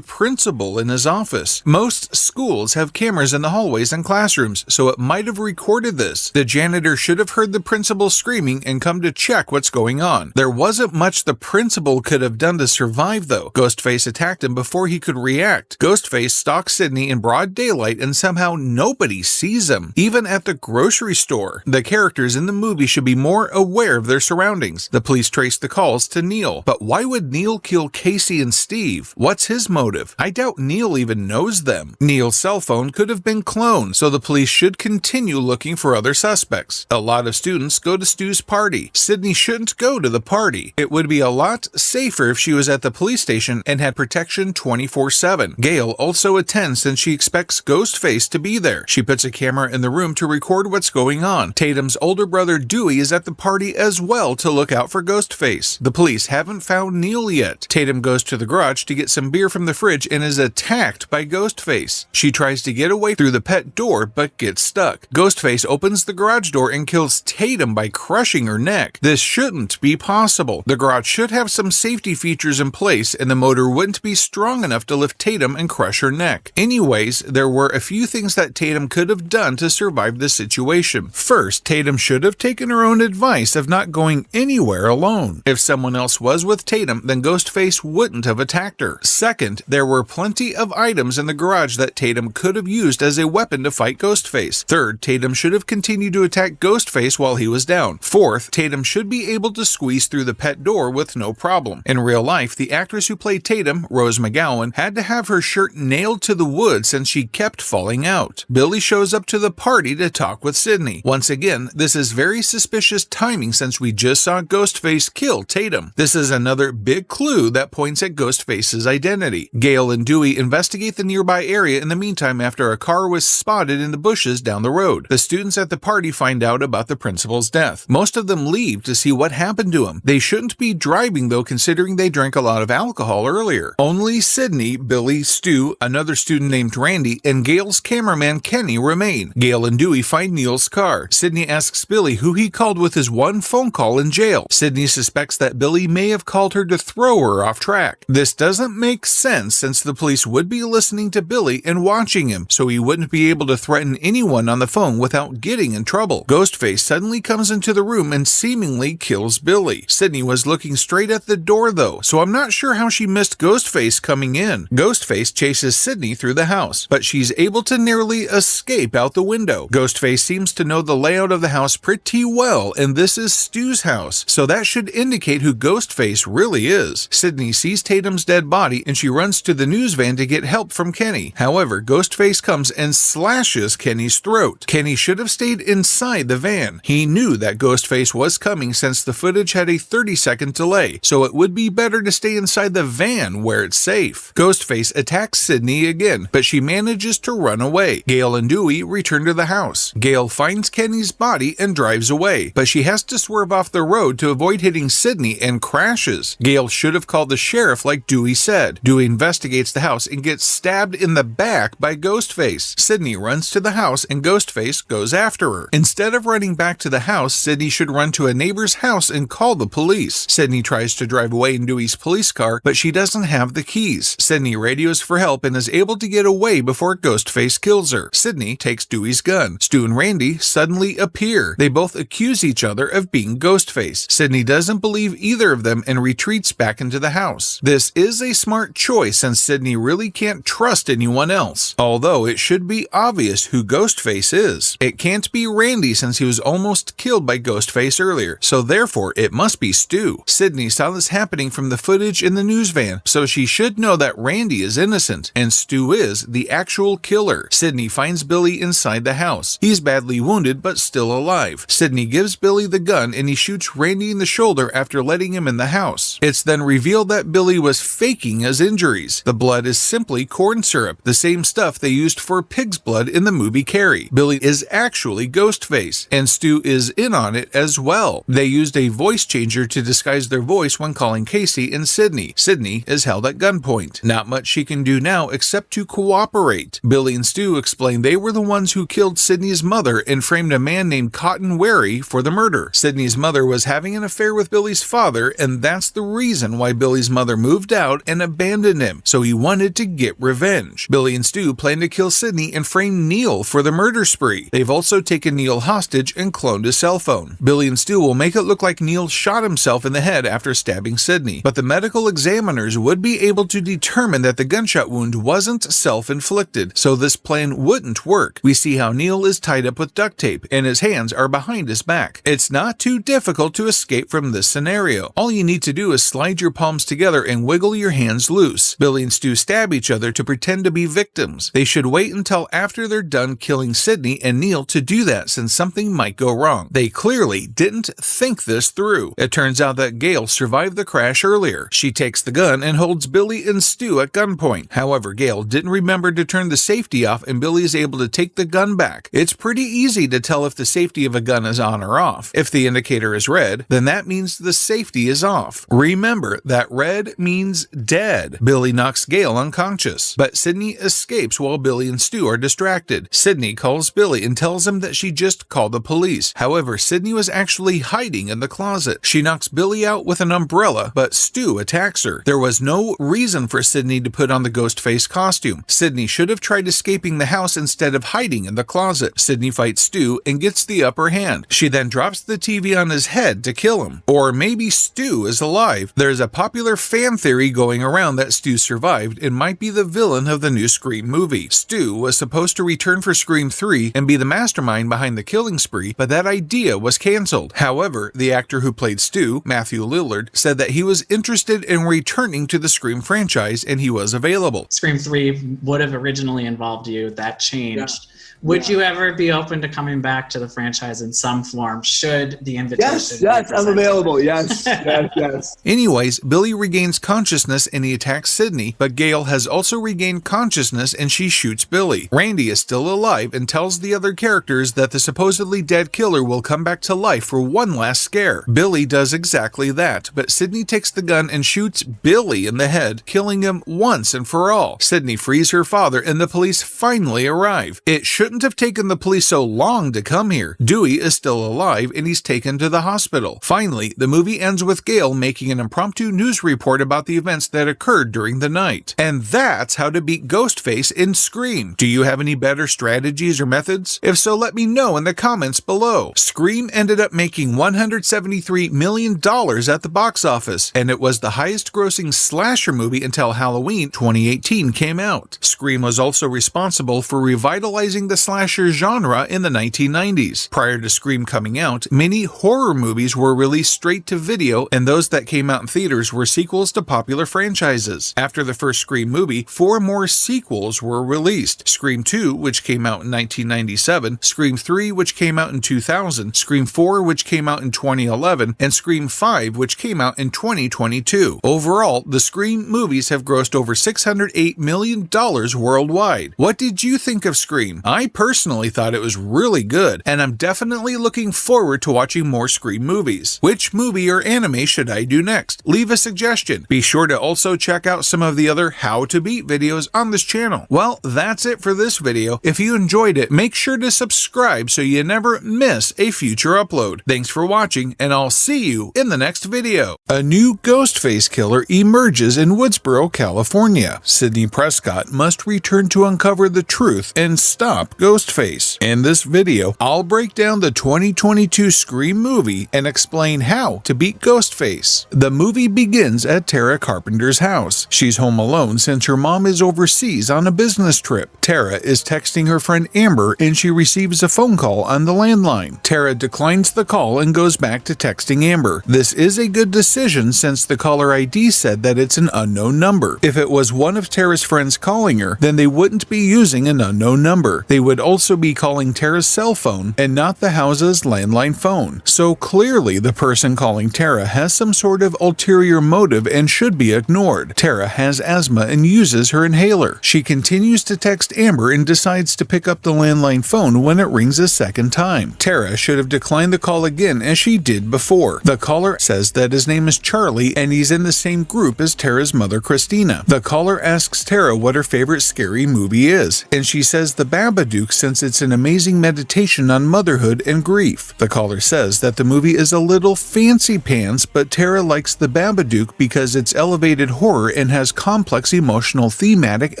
principal in his office. Most schools have cameras in the hallways and classrooms, so it might have recorded this. The janitor should have heard the principal screaming and come to check what's going on. There wasn't much the principal could have done to survive though. Ghostface attacked him before he could react. Ghostface stalks Sydney in broad daylight and somehow nobody sees him, even at the grocery store. The characters in the movie should be more aware of their surroundings. The police trace the calls to Neil. But why would Neil kill Casey and Steve? What's his motive? I doubt Neil even knows them. Neil's cell phone could have been cloned, so the police should continue looking for other suspects. A lot of students go to Stu's party. Sydney shouldn't go to the party. It would be a lot safer if she was at the police station and had protection 24/7. Gail also attends since she expects Ghostface to be there. She puts a camera in the room to record what's going on. Tatum's older brother Dewey is at the party as well to look out for Ghostface. The police haven't found Neil yet. Tatum goes to the garage to get some beer from the fridge and is attacked by Ghostface. She tries to get away through the pet door but gets stuck. Ghostface opens the garage door and kills Tatum by crushing her neck. This shouldn't be possible. The garage should have some safety features in place and the motor wouldn't be strong enough to lift Tatum and crush her neck. Anyways, there were a few things that Tatum could have done to survive this situation. First, Tatum should have taken her own advice of not going anywhere alone. If someone else was with Tatum, then Ghostface wouldn't have attacked her. Second, there were plenty of items in the garage that Tatum could have used as a weapon to fight Ghostface. Third, Tatum should have continued to attack Ghostface while he was down. Fourth, Tatum should be able to squeeze through the pet door with no problem. In real life, the actress who played Tatum, Rose McGowan, had to have her shirt nailed to the wood since she kept falling out. Billy shows up to the party to talk with Sydney. Once again, this is very suspicious timing since we just saw Ghostface kill Tatum. This is another big clue that points at Ghostface's identity. Gail and Dewey investigate the nearby area in the meantime after a car was spotted in the bushes down the road. The students at the party find out about the principal's death. Most of them leave to see what happened to him. They shouldn't be driving though considering they drank a lot of alcohol earlier. Only Sydney, Billy, Stu, another student named Randy, and Gail's cameraman Kenny remain. Gail and Dewey find Neil's car. Sydney asks Billy who he called with his one phone call in jail. Sydney suspects that Billy may have called her to throw her off track. This doesn't make sense since the police would be listening to Billy and watching watching him, so he wouldn't be able to threaten anyone on the phone without getting in trouble. Ghostface suddenly comes into the room and seemingly kills Billy. Sydney was looking straight at the door though, so I'm not sure how she missed Ghostface coming in. Ghostface chases Sydney through the house, but she's able to nearly escape out the window. Ghostface seems to know the layout of the house pretty well, and this is Stu's house, so that should indicate who Ghostface really is. Sydney sees Tatum's dead body and she runs to the news van to get help from Kenny. However, Ghostface comes and slashes Kenny's throat. Kenny should have stayed inside the van. He knew that Ghostface was coming since the footage had a 30-second delay, so it would be better to stay inside the van where it's safe. Ghostface attacks Sydney again, but she manages to run away. Gail and Dewey return to the house. Gail finds Kenny's body and drives away, but she has to swerve off the road to avoid hitting Sydney and crashes. Gail should have called the sheriff like Dewey said. Dewey investigates the house and gets stabbed in the back by Ghostface. Sydney runs to the house and Ghostface goes after her. Instead of running back to the house, Sydney should run to a neighbor's house and call the police. Sydney tries to drive away in Dewey's police car, but she doesn't have the keys. Sydney radios for help and is able to get away before Ghostface kills her. Sydney takes Dewey's gun. Stu and Randy suddenly appear. They both accuse each other of being Ghostface. Sydney doesn't believe either of them and retreats back into the house. This is a smart choice since Sydney really can't trust anyone else, although it should be obvious who Ghostface is. It can't be Randy since he was almost killed by Ghostface earlier, so therefore it must be Stu. Sydney saw this happening from the footage in the news van, so she should know that Randy is innocent and Stu is the actual killer. Sydney finds Billy inside the house. He's badly wounded but still alive. Sydney gives Billy the gun and he shoots Randy in the shoulder after letting him in the house. It's then revealed that Billy was faking his injuries. The blood is simply corn syrup, the same stuff they used for pig's blood in the movie Carrie. Billy is actually Ghostface, and Stu is in on it as well. They used a voice changer to disguise their voice when calling Casey and Sydney. Sydney is held at gunpoint. Not much she can do now except to cooperate. Billy and Stu explain they were the ones who killed Sydney's mother and framed a man named Cotton Wary for the murder. Sydney's mother was having an affair with Billy's father, and that's the reason why Billy's mother moved out and abandoned him, so he wanted to get revenge. Billy and Stu plan to kill Sydney and frame Neil for the murder spree. They've also taken Neil hostage and cloned his cell phone. Billy and Stu will make it look like Neil shot himself in the head after stabbing Sydney, but the medical examiners would be able to determine that the gunshot wound wasn't self-inflicted, so this plan wouldn't work. We see how Neil is tied up with duct tape and his hands are behind his back. It's not too difficult to escape from this scenario. All you need to do is slide your palms together and wiggle your hands loose. Billy and Stu stab each other to pretend to be victims. They should wait until after they're done killing Sydney and Neil to do that since something might go wrong. They clearly didn't think this through. It turns out that Gail survived the crash earlier. She takes the gun and holds Billy and Stu at gunpoint. However, Gail didn't remember to turn the safety off and Billy is able to take the gun back. It's pretty easy to tell if the safety of a gun is on or off. If the indicator is red, then that means the safety is off. Remember that red means dead. Billy knocks Gail unconscious, but Sydney escapes while Billy and Stu are distracted. Sydney calls Billy and tells him that she just called the police. However, Sydney was actually hiding in the closet. She knocks Billy out with an umbrella, but Stu attacks her. There was no reason for Sydney to put on the Ghostface costume. Sydney should have tried escaping the house instead of hiding in the closet. Sydney fights Stu and gets the upper hand. She then drops the TV on his head to kill him. Or maybe Stu is alive. There's a popular fan theory going around that Stu survived and might be the villain of the new Scream movie. Stu was supposed to return for Scream 3 and be the mastermind behind the killing spree, but that idea was canceled. However, the actor who played Stu, Matthew Lillard, said that he was interested in returning to the Scream franchise and he was available. Scream 3 would have originally involved you. That changed. Yeah. Would you ever be open to coming back to the franchise in some form should the invitation be Yes, I'm presented? available. Yes. Anyways, Billy regains consciousness and he attacks Sydney, but Gail has also regained consciousness and she shoots Billy. Randy is still alive and tells the other characters that the supposedly dead killer will come back to life for one last scare. Billy does exactly that, but Sydney takes the gun and shoots Billy in the head, killing him once and for all. Sydney frees her father and the police finally arrive. It shouldn't have taken the police so long to come here. Dewey is still alive and he's taken to the hospital. Finally, the movie ends with Gail making an impromptu news report about the events that occurred during the night. And that's how to beat Ghostface in mentioned Scream. Do you have any better strategies or methods? If so, let me know in the comments below. Scream ended up making $173 million at the box office, and it was the highest grossing slasher movie until Halloween 2018 came out. Scream was also responsible for revitalizing the slasher genre in the 1990s. Prior to Scream coming out, many horror movies were released straight to video, and those that came out in theaters were sequels to popular franchises. After the first Scream movie, 4 more sequels were released. Scream 2, which came out in 1997, Scream 3, which came out in 2000, Scream 4, which came out in 2011, and Scream 5, which came out in 2022. Overall, the Scream movies have grossed over $608 million worldwide. What did you think of Scream? I personally thought it was really good, and I'm definitely looking forward to watching more Scream movies. Which movie or anime should I do next? Leave a suggestion. Be sure to also check out some of the other How to Beat videos on this channel. Well, that's it for this video. If you enjoyed it, make sure to subscribe so you never miss a future upload. Thanks for watching, and I'll see you in the next video. A new Ghostface killer emerges in Woodsboro, California. Sidney Prescott must return to uncover the truth and stop Ghostface. In this video, I'll break down the 2022 Scream movie and explain how to beat Ghostface. The movie begins at Tara Carpenter's house. She's home alone since her mom is overseas on a business trip. Tara is texting her friend Amber and she receives a phone call on the landline. Tara declines the call and goes back to texting Amber. This is a good decision since the caller ID said that it's an unknown number. If it was one of Tara's friends calling her, then they wouldn't be using an unknown number. They would also be calling Tara's cell phone and not the house's landline phone. So clearly the person calling Tara has some sort of ulterior motive and should be ignored. Tara has asthma and uses her inhaler. She continues to text Amber and decides to pick up the landline phone when it rings a second time. Tara should have declined the call again as she did before. The caller says that his name is Charlie and he's in the same group as Tara's mother Christina. The caller asks Tara what her favorite scary movie is, and she says The Babadook since it's an amazing meditation on motherhood and grief. The caller says that the movie is a little fancy pants, but Tara likes The Babadook because it's elevated horror and has complex emotional thematic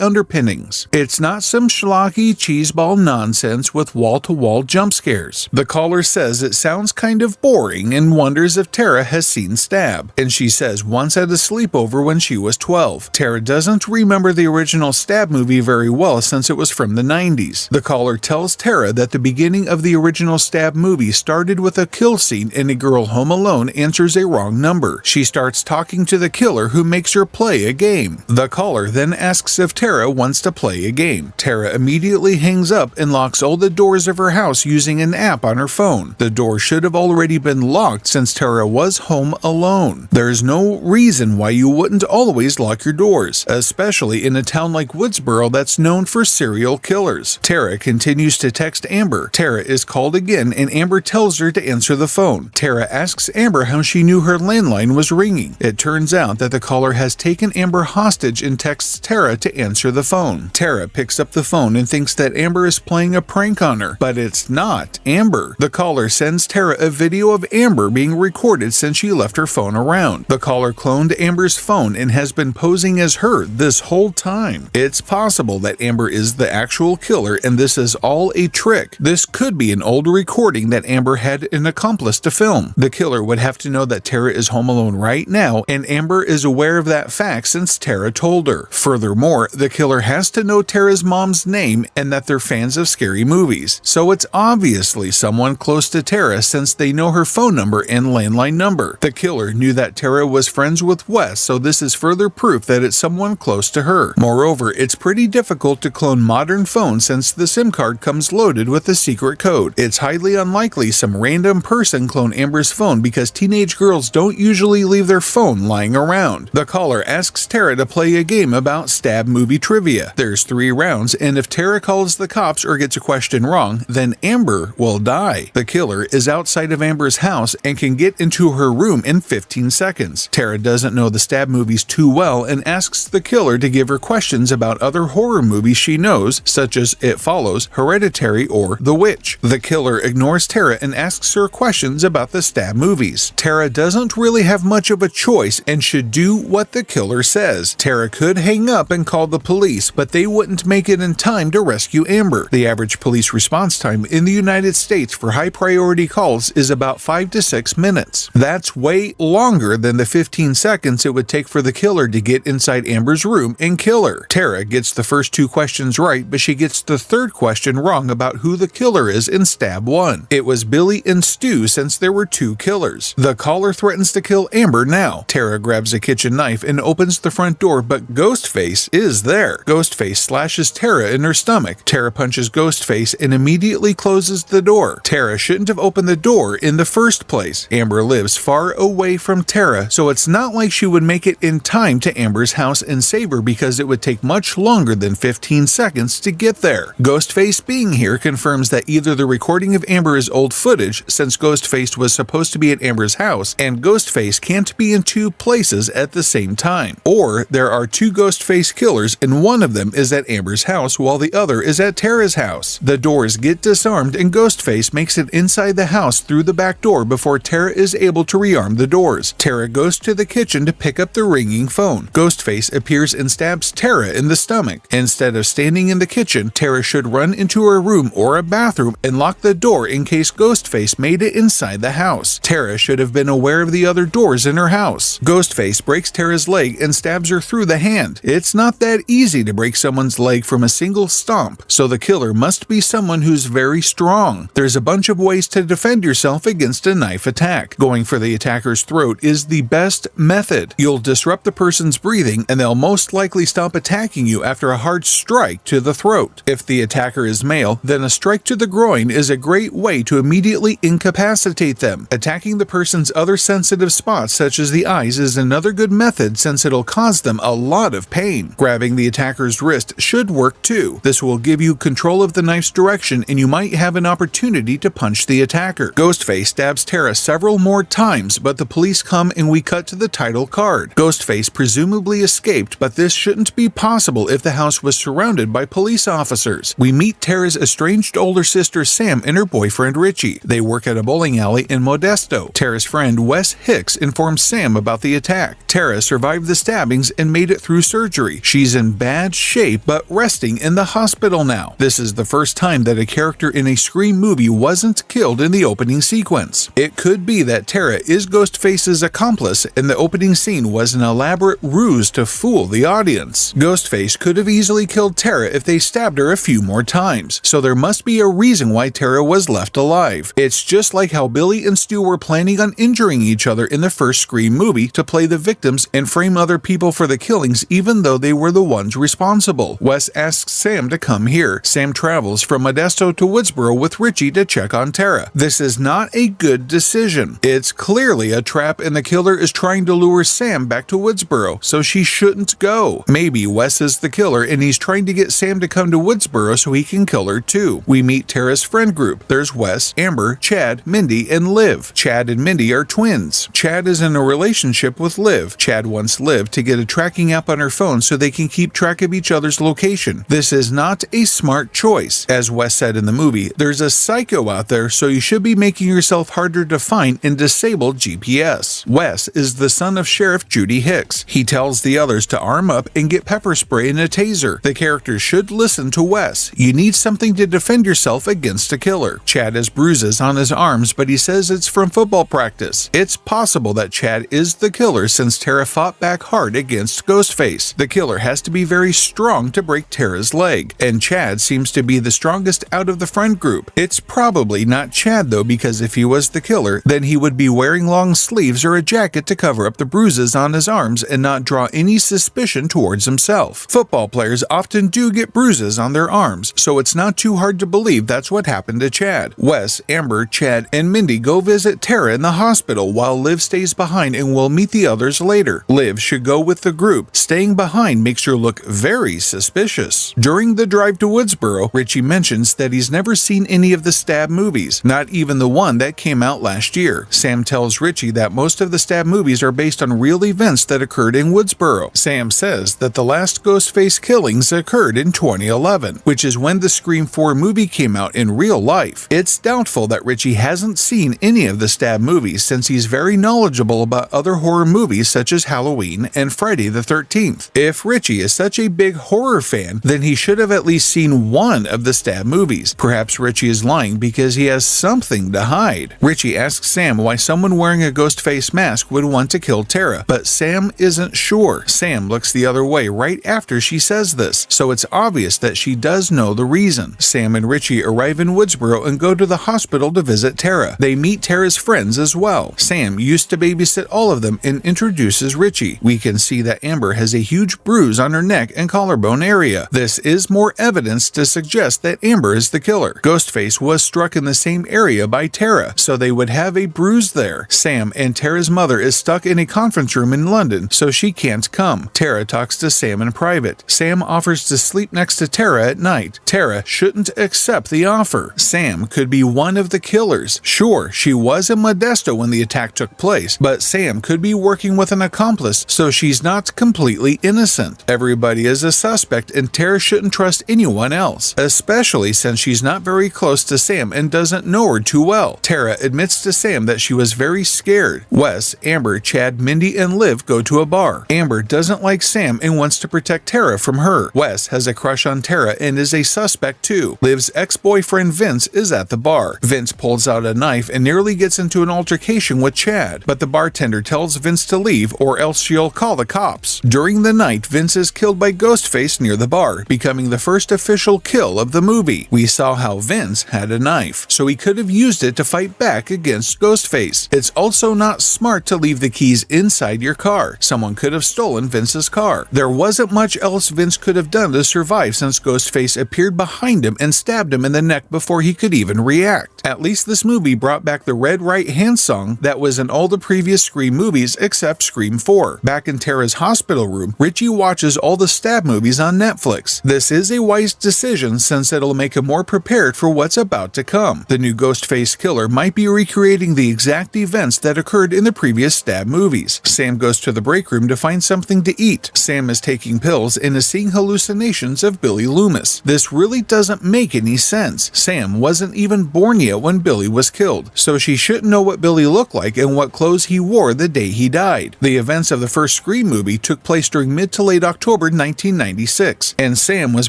underpinnings. It's not some schlocky cheeseball nonsense with wall-to-wall jump scares. The caller says it sounds kind of boring and wonders if Tara has seen Stab, and she says once at a sleepover when she was 12. Tara doesn't remember the original Stab movie very well since it was from the 90s. The caller tells Tara that the beginning of the original Stab movie started with a kill scene and a girl home alone answers a wrong number. She starts talking to the killer who makes her play a game. The caller then asks if Tara wants to play a game. Tara immediately hangs up and locks all the doors of her house using an app on her phone. The door should have already been locked since Tara was home alone. There's no reason why you wouldn't always lock your doors, especially in a town like Woodsboro that's known for serial killers. Tara continues to text Amber. Tara is called again and Amber tells her to answer the phone. Tara asks Amber how she knew her landline was ringing. It turns out that the caller has taken Amber hostage and texts Tara to answer the phone. Tara picks up the phone and thinks that Amber is playing a prank on her, but it's not Amber. The caller sends Tara a video of Amber being recorded since she left her phone around. The caller cloned Amber's phone and has been posing as her this whole time. It's possible that Amber is the actual killer and this is all a trick. This could be an old recording that Amber had an accomplice to film. The killer would have to know that Tara is home alone right now, and Amber is aware of that fact since Tara told her. Furthermore, the killer has to know Tara's mom's name and that they're fans of scary movies, so it's obviously someone close to Tara since they know her phone number and landline number. The killer knew that Tara was friends with Wes, so this is further proof that it's someone close to her. Moreover, it's pretty difficult to clone modern phones since the SIM card comes loaded with a secret code. It's highly unlikely some random person cloned Amber's phone because teenage girls don't usually leave their phone lying around. The caller asks Tara to play a game about Stab movie trivia. There's 3 rounds, and if Tara calls the cops or gets a question wrong, then Amber will die. The killer is outside of Amber's house and can get into her room in 15 seconds. Tara doesn't know the Stab movies too well and asks the killer to give her questions about other horror movies she knows, such as It Follows, Hereditary, or The Witch. The killer ignores Tara and asks her questions about the Stab movies. Tara doesn't really have much of a choice and should do what the killer says. Tara could hang up and call the police, but they they wouldn't make it in time to rescue Amber. The average police response time in the United States for high-priority calls is about 5 to 6 minutes. That's way longer than the 15 seconds it would take for the killer to get inside Amber's room and kill her. Tara gets the first 2 questions right, but she gets the 3rd question wrong about who the killer is in stab 1. It was Billy and Stu since there were 2 killers. The caller threatens to kill Amber now. Tara grabs a kitchen knife and opens the front door, but Ghostface is there. Ghostface slashes Tara in her stomach. Tara punches Ghostface and immediately closes the door. Tara shouldn't have opened the door in the first place. Amber lives far away from Tara, so it's not like she would make it in time to Amber's house and save her because it would take much longer than 15 seconds to get there. Ghostface being here confirms that either the recording of Amber is old footage, since Ghostface was supposed to be at Amber's house, and Ghostface can't be in 2 places at the same time, or there are 2 Ghostface killers and one of them is at Amber's house while the other is at Tara's house. The doors get disarmed and Ghostface makes it inside the house through the back door before Tara is able to rearm the doors. Tara goes to the kitchen to pick up the ringing phone. Ghostface appears and stabs Tara in the stomach. Instead of standing in the kitchen, Tara should run into her room or a bathroom and lock the door in case Ghostface made it inside the house. Tara should have been aware of the other doors in her house. Ghostface breaks Tara's leg and stabs her through the hand. It's not that easy to break someone's leg from a single stomp, so the killer must be someone who's very strong. There's a bunch of ways to defend yourself against a knife attack. Going for the attacker's throat is the best method. You'll disrupt the person's breathing and they'll most likely stop attacking you after a hard strike to the throat. If the attacker is male, then a strike to the groin is a great way to immediately incapacitate them. Attacking the person's other sensitive spots such as the eyes is another good method since it'll cause them a lot of pain. Grabbing the attacker's wrist should work too. This will give you control of the knife's direction and you might have an opportunity to punch the attacker. Ghostface stabs Tara several more times, but the police come and we cut to the title card. Ghostface presumably escaped, but this shouldn't be possible if the house was surrounded by police officers. We meet Tara's estranged older sister Sam and her boyfriend Richie. They work at a bowling alley in Modesto. Tara's friend Wes Hicks informs Sam about the attack. Tara survived the stabbings and made it through surgery. She's in bad shape but resting in the hospital now. This is the first time that a character in a Scream movie wasn't killed in the opening sequence. It could be that Tara is Ghostface's accomplice and the opening scene was an elaborate ruse to fool the audience. Ghostface could have easily killed Tara if they stabbed her a few more times, so there must be a reason why Tara was left alive. It's just like how Billy and Stu were planning on injuring each other in the first Scream movie to play the victims and frame other people for the killings even though they were the ones responsible. Wes asks Sam to come here. Sam travels from Modesto to Woodsboro with Richie to check on Tara. This is not a good decision. It's clearly a trap and the killer is trying to lure Sam back to Woodsboro, so she shouldn't go. Maybe Wes is the killer and he's trying to get Sam to come to Woodsboro so he can kill her too. We meet Tara's friend group. There's Wes, Amber, Chad, Mindy, and Liv. Chad and Mindy are twins. Chad is in a relationship with Liv. Chad wants Liv to get a tracking app on her phone so they can keep track of each other's location. This is not a smart choice. As Wes said in the movie, there's a psycho out there, so you should be making yourself harder to find and disable GPS. Wes is the son of Sheriff Judy Hicks. He tells the others to arm up and get pepper spray and a taser. The characters should listen to Wes. You need something to defend yourself against a killer. Chad has bruises on his arms, but he says it's from football practice. It's possible that Chad is the killer since Tara fought back hard against Ghostface. The killer has to be very strong to break Tara's leg, and Chad seems to be the strongest out of the friend group. It's probably not Chad though, because if he was the killer, then he would be wearing long sleeves or a jacket to cover up the bruises on his arms and not draw any suspicion towards himself. Football players often do get bruises on their arms, so it's not too hard to believe that's what happened to Chad. Wes, Amber, Chad, and Mindy go visit Tara in the hospital while Liv stays behind and will meet the others later. Liv should go with the group. Staying behind makes her look very suspicious. During the drive to Woodsboro, Richie mentions that he's never seen any of the Stab movies, not even the one that came out last year. Sam tells Richie that most of the Stab movies are based on real events that occurred in Woodsboro. Sam says that the last Ghostface killings occurred in 2011, which is when the Scream 4 movie came out in real life. It's doubtful that Richie hasn't seen any of the Stab movies since he's very knowledgeable about other horror movies such as Halloween and Friday the 13th. If Richie is such a big horror fan, then he should have at least seen one of the Stab movies. Perhaps Richie is lying because he has something to hide. Richie asks Sam why someone wearing a ghost face mask would want to kill Tara, but Sam isn't sure. Sam looks the other way right after she says this, so it's obvious that she does know the reason. Sam and Richie arrive in Woodsboro and go to the hospital to visit Tara. They meet Tara's friends as well. Sam used to babysit all of them and introduces Richie. We can see that Amber has a huge bruise on her neck and collarbone area. This is more evidence to suggest that Amber is the killer. Ghostface was struck in the same area by Tara, so they would have a bruise there. Sam and Tara's mother is stuck in a conference room in London, so she can't come. Tara talks to Sam in private. Sam offers to sleep next to Tara at night. Tara shouldn't accept the offer. Sam could be one of the killers. Sure, she was in Modesto when the attack took place, but Sam could be working with an accomplice, so she's not completely innocent. Everybody is a suspect, and Tara shouldn't trust anyone else, especially since she's not very close to Sam and doesn't know her too well. Tara admits to Sam that she was very scared. Wes, Amber, Chad, Mindy, and Liv go to a bar. Amber doesn't like Sam and wants to protect Tara from her. Wes has a crush on Tara and is a suspect too. Liv's ex-boyfriend Vince is at the bar. Vince pulls out a knife and nearly gets into an altercation with Chad, but the bartender tells Vince to leave or else she'll call the cops. During the night, Vince is killed by Ghostface near the bar, becoming the first official kill of the movie. We saw how Vince had a knife, so he could have used it to fight back against Ghostface. It's also not smart to leave the keys inside your car. Someone could have stolen Vince's car. There wasn't much else Vince could have done to survive since Ghostface appeared behind him and stabbed him in the neck before he could even react. At least this movie brought back the Red Right Hand song that was in all the previous Scream movies except Scream 4. Back in Tara's hospital room, Richie watches all the Stab movies on Netflix. This is a wise decision since it'll make him more prepared for what's about to come. The new Ghostface killer might be recreating the exact events that occurred in the previous Stab movies. Sam goes to the break room to find something to eat. Sam is taking pills and is seeing hallucinations of Billy Loomis. This really doesn't make any sense. Sam wasn't even born yet when Billy was killed, so she shouldn't know what Billy looked like and what clothes he wore the day he died. The events of the first Scream movie took place during mid to late October 1996, and Sam was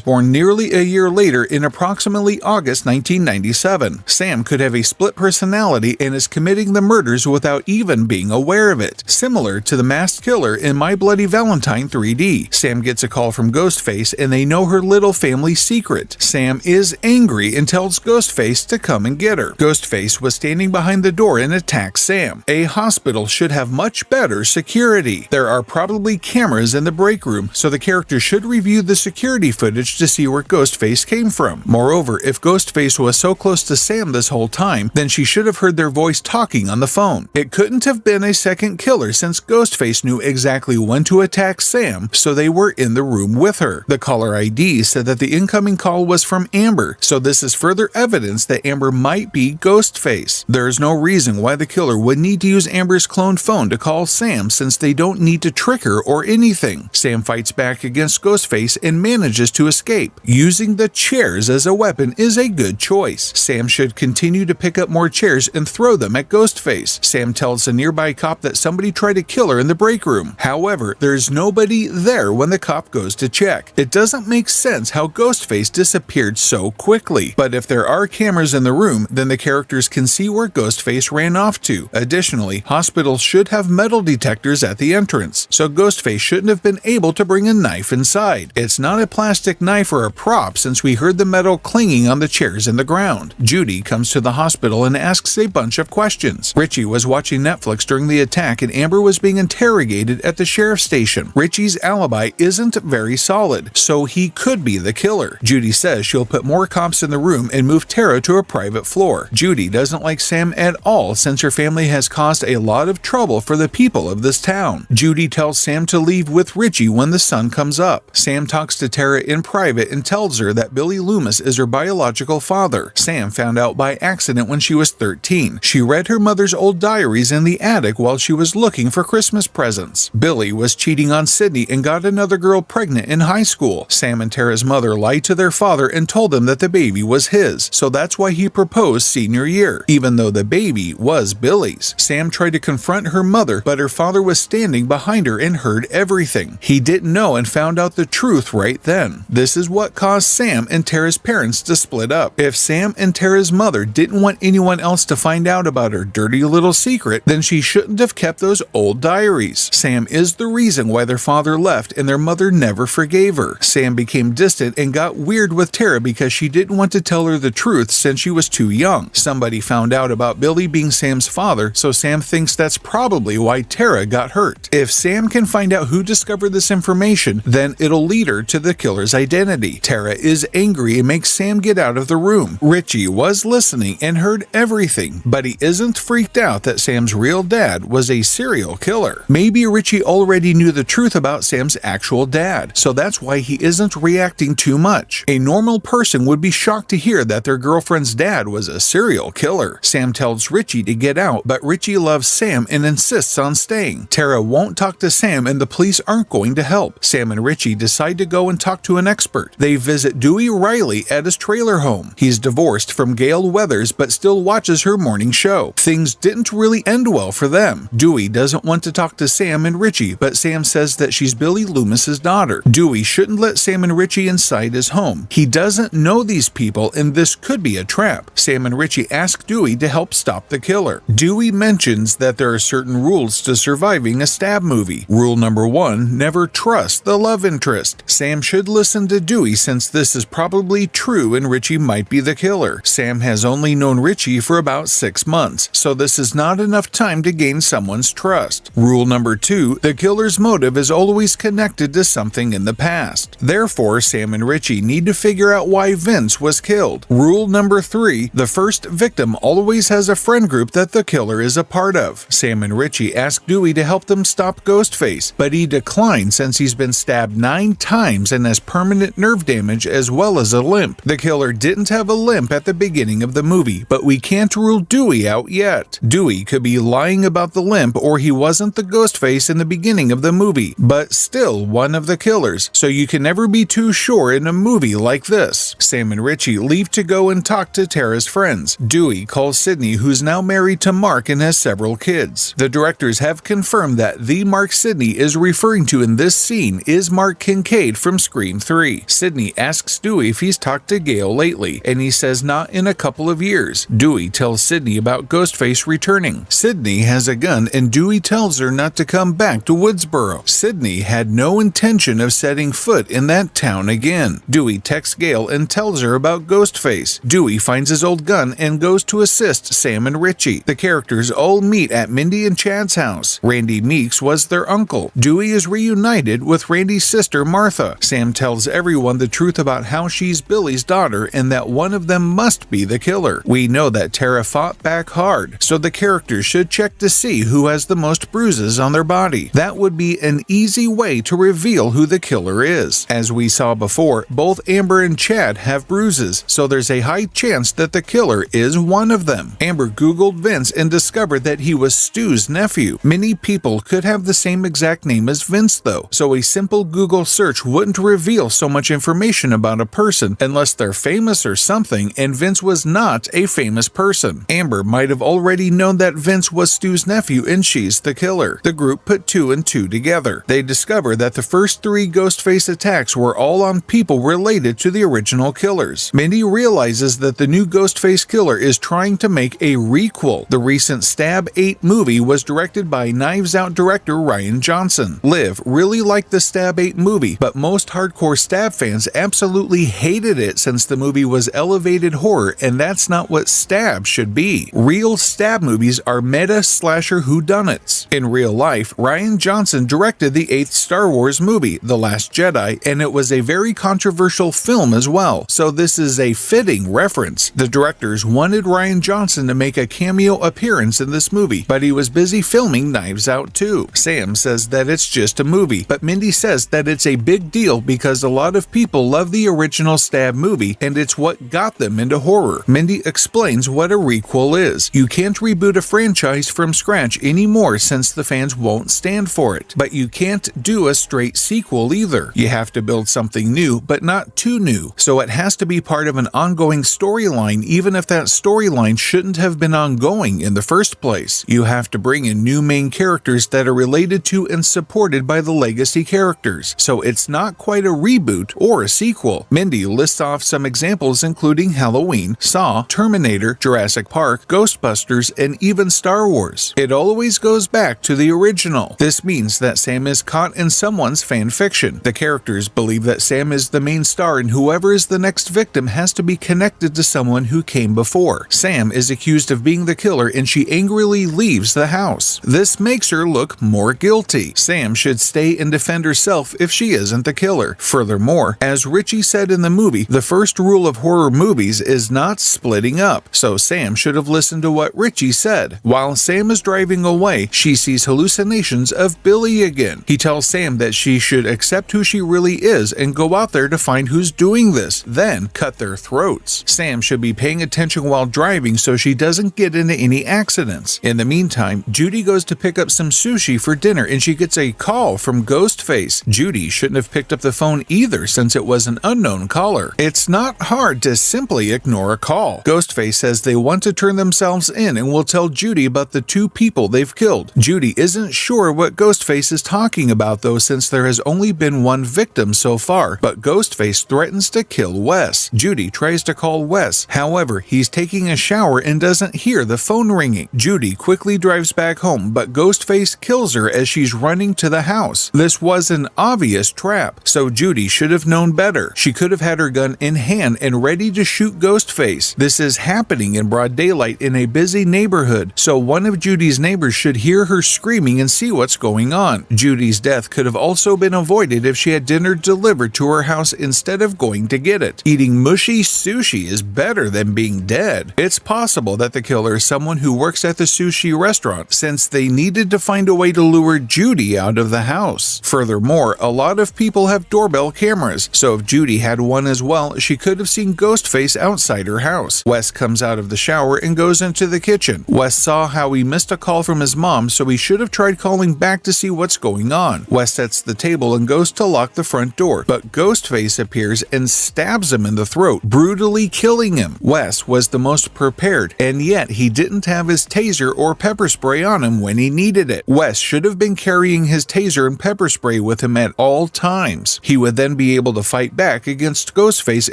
born nearly a year later in approximately August 1997. Sam could have a split personality and is committing the murders without even being aware of it, similar to the masked killer in My Bloody Valentine 3D. Sam gets a call from Ghostface and they know her little family secret. Sam is angry and tells Ghostface to come and get her. Ghostface was standing behind the door and attacks Sam. A hospital should have much better security. There are probably cameras in the break room, so the character should review the security footage to see where Ghostface came from. Moreover, if Ghostface was so close to Sam this whole time, then she should have heard their voice talking on the phone. It couldn't have been a second killer since Ghostface knew exactly when to attack Sam, so they were in the room with her. The caller ID said that the incoming call was from Amber, so this is further evidence that Amber might be Ghostface. There's no reason why the killer would need to use Amber's cloned phone to call Sam since they don't need to trick her or anything. Sam fights back against Ghostface and manages to escape. Using the chairs as a weapon is a good choice. Sam should continue to pick up more chairs and throw them at Ghostface. Sam tells a nearby cop that somebody tried to kill her in the break room. However, there's nobody there when the cop goes to check. It doesn't make sense how Ghostface disappeared so quickly, but if there are cameras in the room, then the characters can see where Ghostface ran off to. Additionally, hospitals should have metal detectors at the entrance, so Ghostface shouldn't have been able to bring a knife inside. It's not a plastic knife or a prop since we heard the metal clanging on the chairs in the ground. Judy comes to the hospital and asks a bunch of questions. Richie was watching Netflix during the attack and Amber was being interrogated at the sheriff's station. Richie's alibi isn't very solid, so he could be the killer. Judy says she'll put more cops in the room and move Tara to a private floor. Judy doesn't like Sam at all since her family has caused a lot of trouble for the people of this town. Judy tells Sam to leave with Richie when the sun comes up. Sam talks to Tara in private and tells her that Billy Loomis is her biological father. Sam found out by accident when she was 13. She read her mother's old diaries in the attic while she was looking for Christmas presents. Billy was cheating on Sydney and got another girl pregnant in high school. Sam and Tara's mother lied to their father and told him that the baby was his, so that's why he proposed senior year, even though the baby was Billy's. Sam tried to confront her mother, but her father was standing behind her and heard everything. He didn't know and found out the truth right then. This is what caused Sam and Tara's parents to split up. If Sam and Tara's mother didn't want anyone else to find out about her dirty little secret, then she shouldn't have kept those old diaries. Sam is the reason why their father left and their mother never forgave her. Sam became distant and got weird with Tara because she didn't want to tell her the truth since she was too young. Somebody found out about Billy being Sam's father, so Sam thinks that's probably why Tara got hurt. If Sam can find out who discovered this information, then it'll lead her to the killer's identity. Tara is angry and makes Sam get out of the room. Richie was listening and heard everything, but he isn't freaked out that Sam's real dad was a serial killer. Maybe Richie already knew the truth about Sam's actual dad, so that's why he isn't reacting too much. A normal person would be shocked to hear that their girlfriend's dad was a serial killer. Sam tells Richie to get out, but Richie loves Sam and insists on staying. Tara won't talk to Sam and the police aren't going to help. Sam and Richie decide to go and talk to an expert. They visit Dewey Riley at his trailer home. He's divorced from Gail Weathers but still watches her morning show. Things didn't really end well for them. Dewey doesn't want to talk to Sam and Richie, but Sam says that she's Billy Loomis's daughter. Dewey shouldn't let Sam and Richie inside his home. He doesn't know these people and this could be a trap. Sam and Richie ask Dewey to help stop the killer. Dewey mentions that there are certain rules to surviving a stab movie. Rule number 1, never trust the love interest. Sam should listen to Dewey since this is probably true and Richie might be the killer. Sam has only known Richie for about 6 months, so this is not enough time to gain someone's trust. Rule number 2, the killer's motive is always connected to something in the past. Therefore, Sam and Richie need to figure out why Vince was killed. Rule number 3, the first victim always has a friend group that the killer is a part of. Sam and Richie ask Dewey to help them stop Ghostface, but he declines since he's been stabbed 9 times and has permanent nerve damage as well as a limp. The killer didn't have a limp at the beginning of the movie, but we can't rule Dewey out yet. Dewey could be lying about the limp or he wasn't the Ghostface in the beginning of the movie, but still one of the killers, so you can never be too sure in a movie like this. Sam and Richie leave to go and talk to Tara's friends. Dewey calls Sydney, who's now married to Mark and has several kids. The directors have confirmed that the Mark Sydney is referring to in this scene is Mark Kincaid from Scream 3. Sydney asks Dewey if he's talked to Gail lately, and he says not in a couple of years. Dewey tells Sydney about Ghostface returning. Sydney has a gun and Dewey tells her not to come back to Woodsboro. Sydney had no intention of setting foot in that town again. Dewey texts Gail and tells her about Ghostface. Dewey finds his old gun and goes to assist Sam and Richie. The characters all meet at Mindy and Chad's house. Randy Meeks was their uncle. Dewey is reunited with Randy's sister Martha. Sam tells everyone the truth about how she's Billy's daughter and that one of them must be the killer. We know that Tara fought back hard, so the characters should check to see who has the most bruises on their body. That would be an easy way to reveal who the killer is. As we saw before, both Amber and Chad have bruises, so there's a high chance that the killer is one of them. Amber Googled Vince and discovered that he was Stu's nephew. Many people could have the same exact name as Vince though, so a simple Google search wouldn't reveal so much information about a person unless they're famous or something, and Vince was not a famous person. Amber might have already known that Vince was Stu's nephew and she's the killer. The group put 2 and 2 together. They discover that the first 3 Ghostface attacks were all on people related to the original killers. Mindy realizes that the new Ghostface killer is trying to make a requel. The recent Stab 8 movie was directed by Knives Out director Rian Johnson. Liv really liked the Stab 8 movie, but most hardcore Stab fans absolutely hated it since the movie was elevated horror, and that's not what Stab should be. Real Stab movies are meta slasher whodunits. In real life, Rian Johnson directed the 8th Star Wars movie, The Last Jedi, and it was a very controversial film as well, so this is a fitting reference. The directors wanted Rian Johnson to make a cameo appearance in this movie, but he was busy filming Knives Out too. Sam says that it's just a movie, but Mindy says that it's a big deal because a lot of people love the original Stab movie and it's what got them into horror. Mindy explains what a requel is. You can't reboot a franchise from scratch anymore since the fans won't stand for it, but you can't do a straight sequel either. You have to build something new, but not too new, so it has to be part of an ongoing storyline even if that storyline shouldn't have been ongoing in the first place. You have to bring in new main characters that are related to and supported by the legacy characters, so so it's not quite a reboot or a sequel. Mindy lists off some examples including Halloween, Saw, Terminator, Jurassic Park, Ghostbusters, and even Star Wars. It always goes back to the original. This means that Sam is caught in someone's fan fiction. The characters believe that Sam is the main star and whoever is the next victim has to be connected to someone who came before. Sam is accused of being the killer and she angrily leaves the house. This makes her look more guilty. Sam should stay and defend herself if she isn't the killer. Furthermore, as Richie said in the movie, the first rule of horror movies is not splitting up, so Sam should have listened to what Richie said. While Sam is driving away, she sees hallucinations of Billy again. He tells Sam that she should accept who she really is and go out there to find who's doing this, then cut their throats. Sam should be paying attention while driving so she doesn't get into any accidents. In the meantime, Judy goes to pick up some sushi for dinner and she gets a call from Ghostface. Judy shouldn't have picked up the phone either since it was an unknown caller. It's not hard to simply ignore a call. Ghostface says they want to turn themselves in and will tell Judy about the 2 people they've killed. Judy isn't sure what Ghostface is talking about though, since there has only been 1 victim so far, but Ghostface threatens to kill Wes. Judy tries to call Wes, however, he's taking a shower and doesn't hear the phone ringing. Judy quickly drives back home, but Ghostface kills her as she's running to the house. This was an obvious trap, so Judy should have known better. She could have had her gun in hand and ready to shoot Ghostface. This is happening in broad daylight in a busy neighborhood, so one of Judy's neighbors should hear her screaming and see what's going on. Judy's death could have also been avoided if she had dinner delivered to her house instead of going to get it. Eating mushy sushi is better than being dead. It's possible that the killer is someone who works at the sushi restaurant, since they needed to find a way to lure Judy out of the house. Furthermore, a lot of people have doorbell cameras, so if Judy had one as well, she could have seen Ghostface outside her house. Wes comes out of the shower and goes into the kitchen. Wes saw how he missed a call from his mom, so he should have tried calling back to see what's going on. Wes sets the table and goes to lock the front door, but Ghostface appears and stabs him in the throat, brutally killing him. Wes was the most prepared, and yet he didn't have his taser or pepper spray on him when he needed it. Wes should have been carrying his taser and pepper spray with him at all times. He would then be able to fight back against Ghostface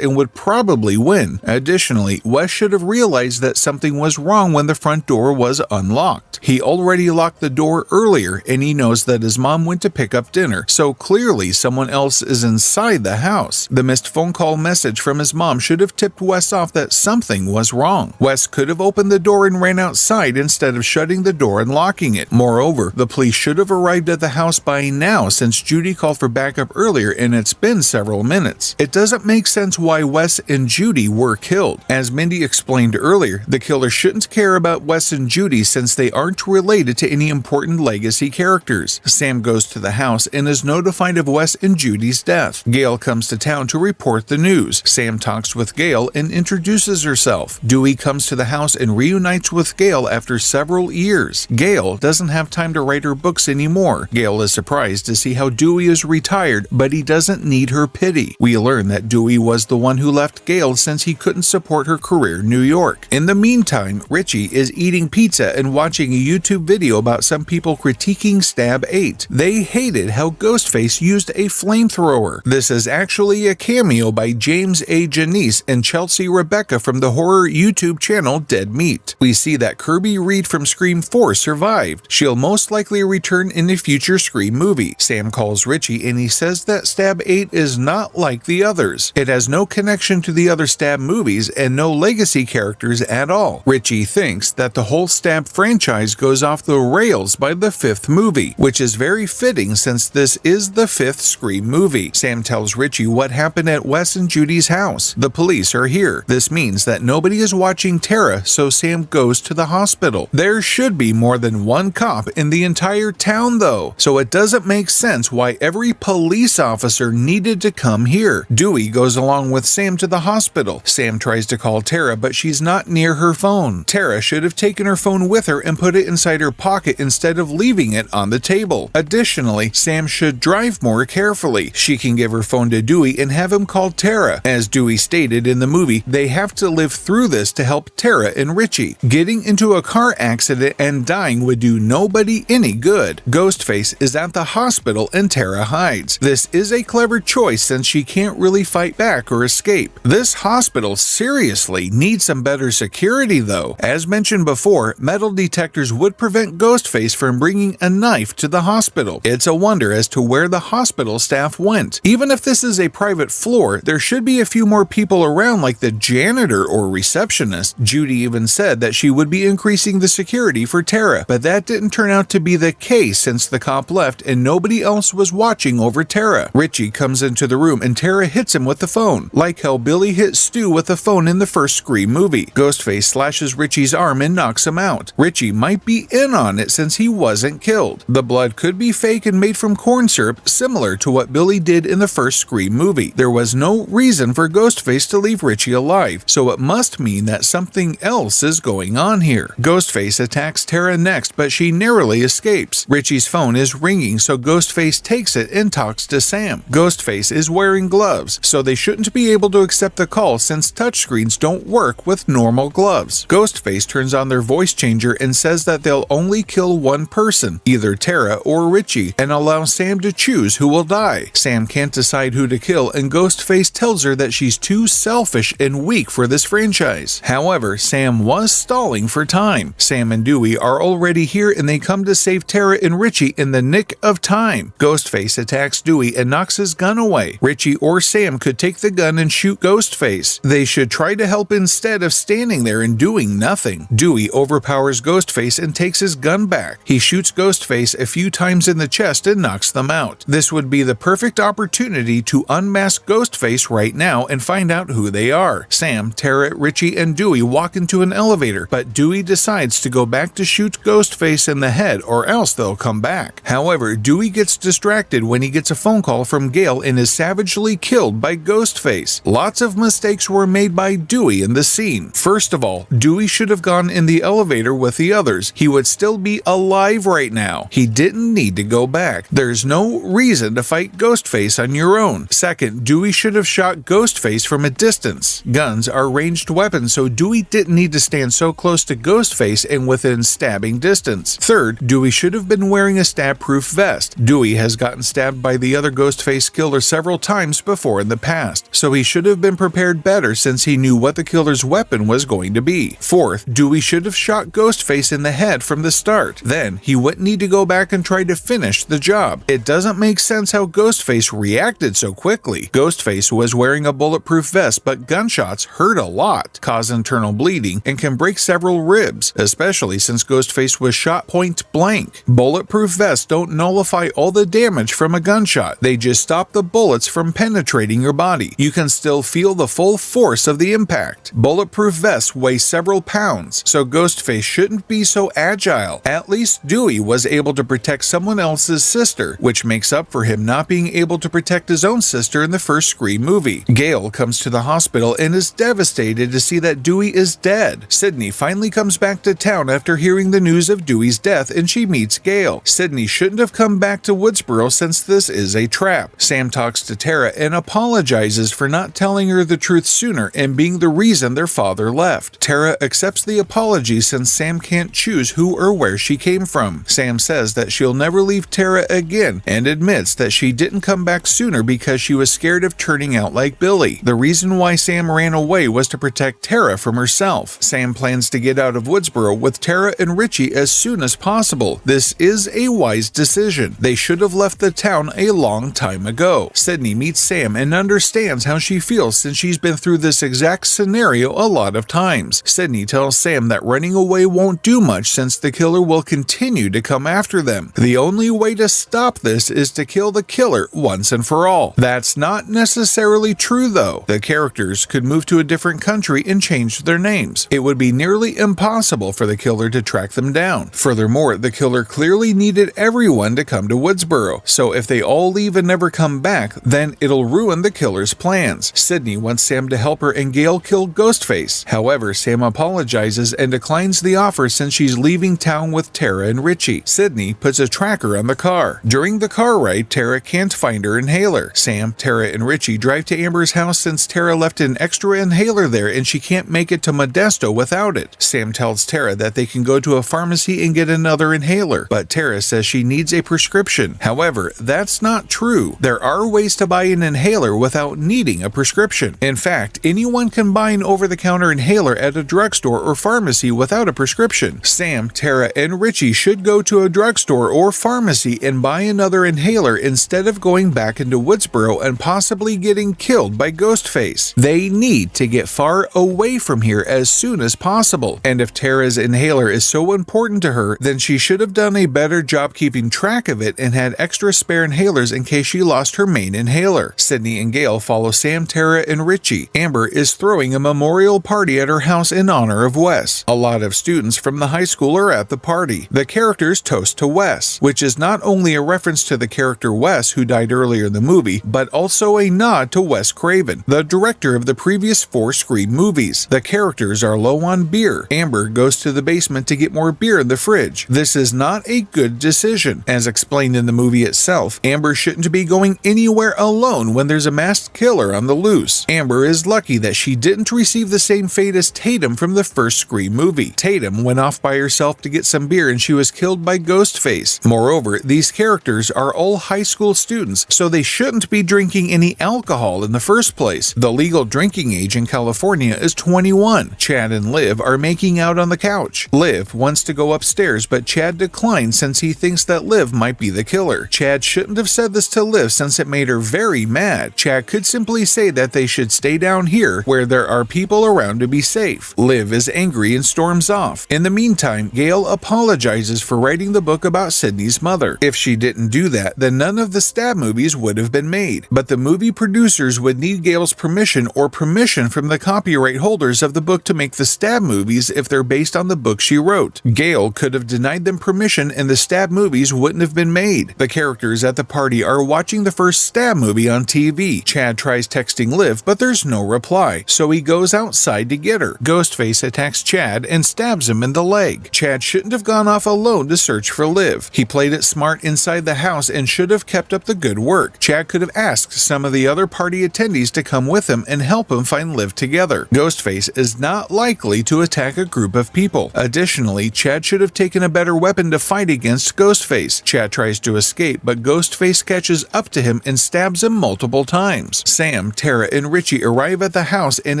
and would probably win. Additionally, Wes should have realized that something was wrong when the front door was unlocked. He already locked the door earlier and he knows that his mom went to pick up dinner, so clearly someone else is inside the house. The missed phone call message from his mom should have tipped Wes off that something was wrong. Wes could have opened the door and ran outside instead of shutting the door and locking it. Moreover, the police should have arrived at the house by now since Judy called for backup earlier and it's been several minutes. It doesn't make sense why Wes and Judy were killed. As Mindy explained earlier, the killer shouldn't care about Wes and Judy since they aren't related to any important legacy characters. Sam goes to the house and is notified of Wes and Judy's death. Gail comes to town to report the news. Sam talks with Gail and introduces herself. Dewey comes to the house and reunites with Gail after several years. Gail doesn't have time to write her books anymore. Gail is surprised to see how Dewey is retired, but he doesn't need her pity. We learn that Dewey was the one who left Gail since he couldn't support her career in New York. In the meantime, Richie is eating pizza and watching a YouTube video about some people critiquing Stab 8. They hated how Ghostface used a flamethrower. This is actually a cameo by James A. Janice and Chelsea Rebecca from the horror YouTube channel Dead Meat. We see that Kirby Reed from Scream 4 survived. She'll most likely return in a future Scream movie. Sam calls Richie and he says that Stab 8 is not like the others. It has no connection to the other Stab movies and no legacy characters at all. Richie thinks that the whole Stab franchise goes off the rails by the 5th movie, which is very fitting since this is the 5th Scream movie. Sam tells Richie what happened at Wes and Judy's house. The police are here. This means that nobody is watching Tara, so Sam goes to the hospital. There should be more than one cop in the entire town though, so it doesn't make sense why every police officer needed to come here. Dewey goes along with Sam to the hospital. Sam tries to call Tara, but she's not near her phone. Tara should have taken her phone with her and put it inside her pocket instead of leaving it on the table. Additionally, Sam should drive more carefully. She can give her phone to Dewey and have him call Tara. As Dewey stated in the movie, they have to live through this to help Tara and Richie. Getting into a car accident and dying would do nobody any good. Ghostface is at the hospital and Tara hides. hides. This is a clever choice since she can't really fight back or escape. This hospital seriously needs some better security though. As mentioned before, metal detectors would prevent Ghostface from bringing a knife to the hospital. It's a wonder as to where the hospital staff went. Even if this is a private floor, there should be a few more people around like the janitor or receptionist. Judy even said that she would be increasing the security for Tara, but that didn't turn out to be the case since the cop left and nobody else was watching over Tara. Richie comes into the room and Tara hits him with the phone, like how Billy hit Stu with the phone in the first Scream movie. Ghostface slashes Richie's arm and knocks him out. Richie might be in on it since he wasn't killed. The blood could be fake and made from corn syrup, similar to what Billy did in the first Scream movie. There was no reason for Ghostface to leave Richie alive, so it must mean that something else is going on here. Ghostface attacks Tara next, but she narrowly escapes. Richie's phone is ringing, so Ghostface takes it and talks to Sam. Ghostface is wearing gloves, so they shouldn't be able to accept the call since touchscreens don't work with normal gloves. Ghostface turns on their voice changer and says that they'll only kill one person, either Tara or Richie, and allow Sam to choose who will die. Sam can't decide who to kill, and Ghostface tells her that she's too selfish and weak for this franchise. However, Sam was stalling for time. Sam and Dewey are already here and they come to save Tara and Richie in the nick of time. Ghostface attacks Dewey and knocks his gun away. Richie or Sam could take the gun and shoot Ghostface. They should try to help instead of standing there and doing nothing. Dewey overpowers Ghostface and takes his gun back. He shoots Ghostface a few times in the chest and knocks them out. This would be the perfect opportunity to unmask Ghostface right now and find out who they are. Sam, Tara, Richie, and Dewey walk into an elevator, but Dewey decides to go back to shoot Ghostface in the head or else they'll come back. However, Dewey gets distracted when he gets a phone call from Gale and is savagely killed by Ghostface. Lots of mistakes were made by Dewey in the scene. First of all, Dewey should have gone in the elevator with the others. He would still be alive right now. He didn't need to go back. There's no reason to fight Ghostface on your own. Second, Dewey should have shot Ghostface from a distance. Guns are ranged weapons, so Dewey didn't need to stand so close to Ghostface and within stabbing distance. Third, Dewey should have been wearing a stab-proof vest. Dewey has gotten stabbed by the other Ghostface killer several times before in the past, so he should have been prepared better since he knew what the killer's weapon was going to be. Fourth, Dewey should have shot Ghostface in the head from the start. Then, he wouldn't need to go back and try to finish the job. It doesn't make sense how Ghostface reacted so quickly. Ghostface was wearing a bulletproof vest, but gunshots hurt a lot, cause internal bleeding, and can break several ribs, especially since Ghostface was shot point blank. Bulletproof vests don't nullify all the damage from a gunshot. They just stop the bullets from penetrating your body. You can still feel the full force of the impact. Bulletproof vests weigh several pounds, so Ghostface shouldn't be so agile. At least Dewey was able to protect someone else's sister, which makes up for him not being able to protect his own sister in the first Scream movie. Gale comes to the hospital and is devastated to see that Dewey is dead. Sydney finally comes back to town after hearing the news of Dewey's death and she meets Gale. Sydney shouldn't have come back to Woodsboro since this is a trap. Sam talks to Tara and apologizes for not telling her the truth sooner and being the reason their father left. Tara accepts the apology since Sam can't choose who or where she came from. Sam says that she'll never leave Tara again and admits that she didn't come back sooner because she was scared of turning out like Billy. The reason why Sam ran away was to protect Tara from herself. Sam plans to get out of Woodsboro with Tara and Richie as soon as possible. This is a wise decision. They should have left the town a long time ago. Sydney meets Sam and understands how she feels since she's been through this exact scenario a lot of times. Sydney tells Sam that running away won't do much since the killer will continue to come after them. The only way to stop this is to kill the killer once and for all. That's not necessarily true though. The characters could move to a different country and change their names. It would be nearly impossible for the killer to track them down. Furthermore, the killer clearly needed everyone to come to Woodsboro, so if they all leave and never come back, then it'll ruin the killer's plans. Sydney wants Sam to help her and Gale kill Ghostface. However, Sam apologizes and declines the offer since she's leaving town with Tara and Richie. Sydney puts a tracker on the car. During the car ride, Tara can't find her inhaler. Sam, Tara, and Richie drive to Amber's house since Tara left an extra inhaler there and she can't make it to Modesto without it. Sam tells Tara that they can go to a pharmacy and get another inhaler, but Tara says she needs a prescription. However, that that's not true. There are ways to buy an inhaler without needing a prescription. In fact, anyone can buy an over-the-counter inhaler at a drugstore or pharmacy without a prescription. Sam, Tara, and Richie should go to a drugstore or pharmacy and buy another inhaler instead of going back into Woodsboro and possibly getting killed by Ghostface. They need to get far away from here as soon as possible. And if Tara's inhaler is so important to her, then she should have done a better job keeping track of it and had extra spare inhalers in case she lost her main inhaler. Sydney and Gail follow Sam, Tara, and Richie. Amber is throwing a memorial party at her house in honor of Wes. A lot of students from the high school are at the party. The characters toast to Wes, which is not only a reference to the character Wes who died earlier in the movie, but also a nod to Wes Craven, the director of the previous 4 Scream movies. The characters are low on beer. Amber goes to the basement to get more beer in the fridge. This is not a good decision. As explained in the movie itself, Amber shouldn't be going anywhere alone when there's a masked killer on the loose. Amber is lucky that she didn't receive the same fate as Tatum from the first Scream movie. Tatum went off by herself to get some beer and she was killed by Ghostface. Moreover, these characters are all high school students, so they shouldn't be drinking any alcohol in the first place. The legal drinking age in California is 21. Chad and Liv are making out on the couch. Liv wants to go upstairs, but Chad declines since he thinks that Liv might be the killer. Chad shouldn't have said this to Liv since it made her very mad. Chad could simply say that they should stay down here where there are people around to be safe. Liv is angry and storms off. In the meantime, Gail apologizes for writing the book about Sydney's mother. If she didn't do that, then none of the Stab movies would have been made. But the movie producers would need Gail's permission or permission from the copyright holders of the book to make the Stab movies if they're based on the book she wrote. Gail could have denied them permission and the Stab movies wouldn't have been made. The characters at the party are watching the first Stab movie on TV. Chad tries texting Liv, but there's no reply, so he goes outside to get her. Ghostface attacks Chad and stabs him in the leg. Chad shouldn't have gone off alone to search for Liv. He played it smart inside the house and should have kept up the good work. Chad could have asked some of the other party attendees to come with him and help him find Liv together. Ghostface is not likely to attack a group of people. Additionally, Chad should have taken a better weapon to fight against Ghostface. Chad tries to escape, but Ghostface catches up to him and stabs him multiple times. Sam, Tara, and Richie arrive at the house and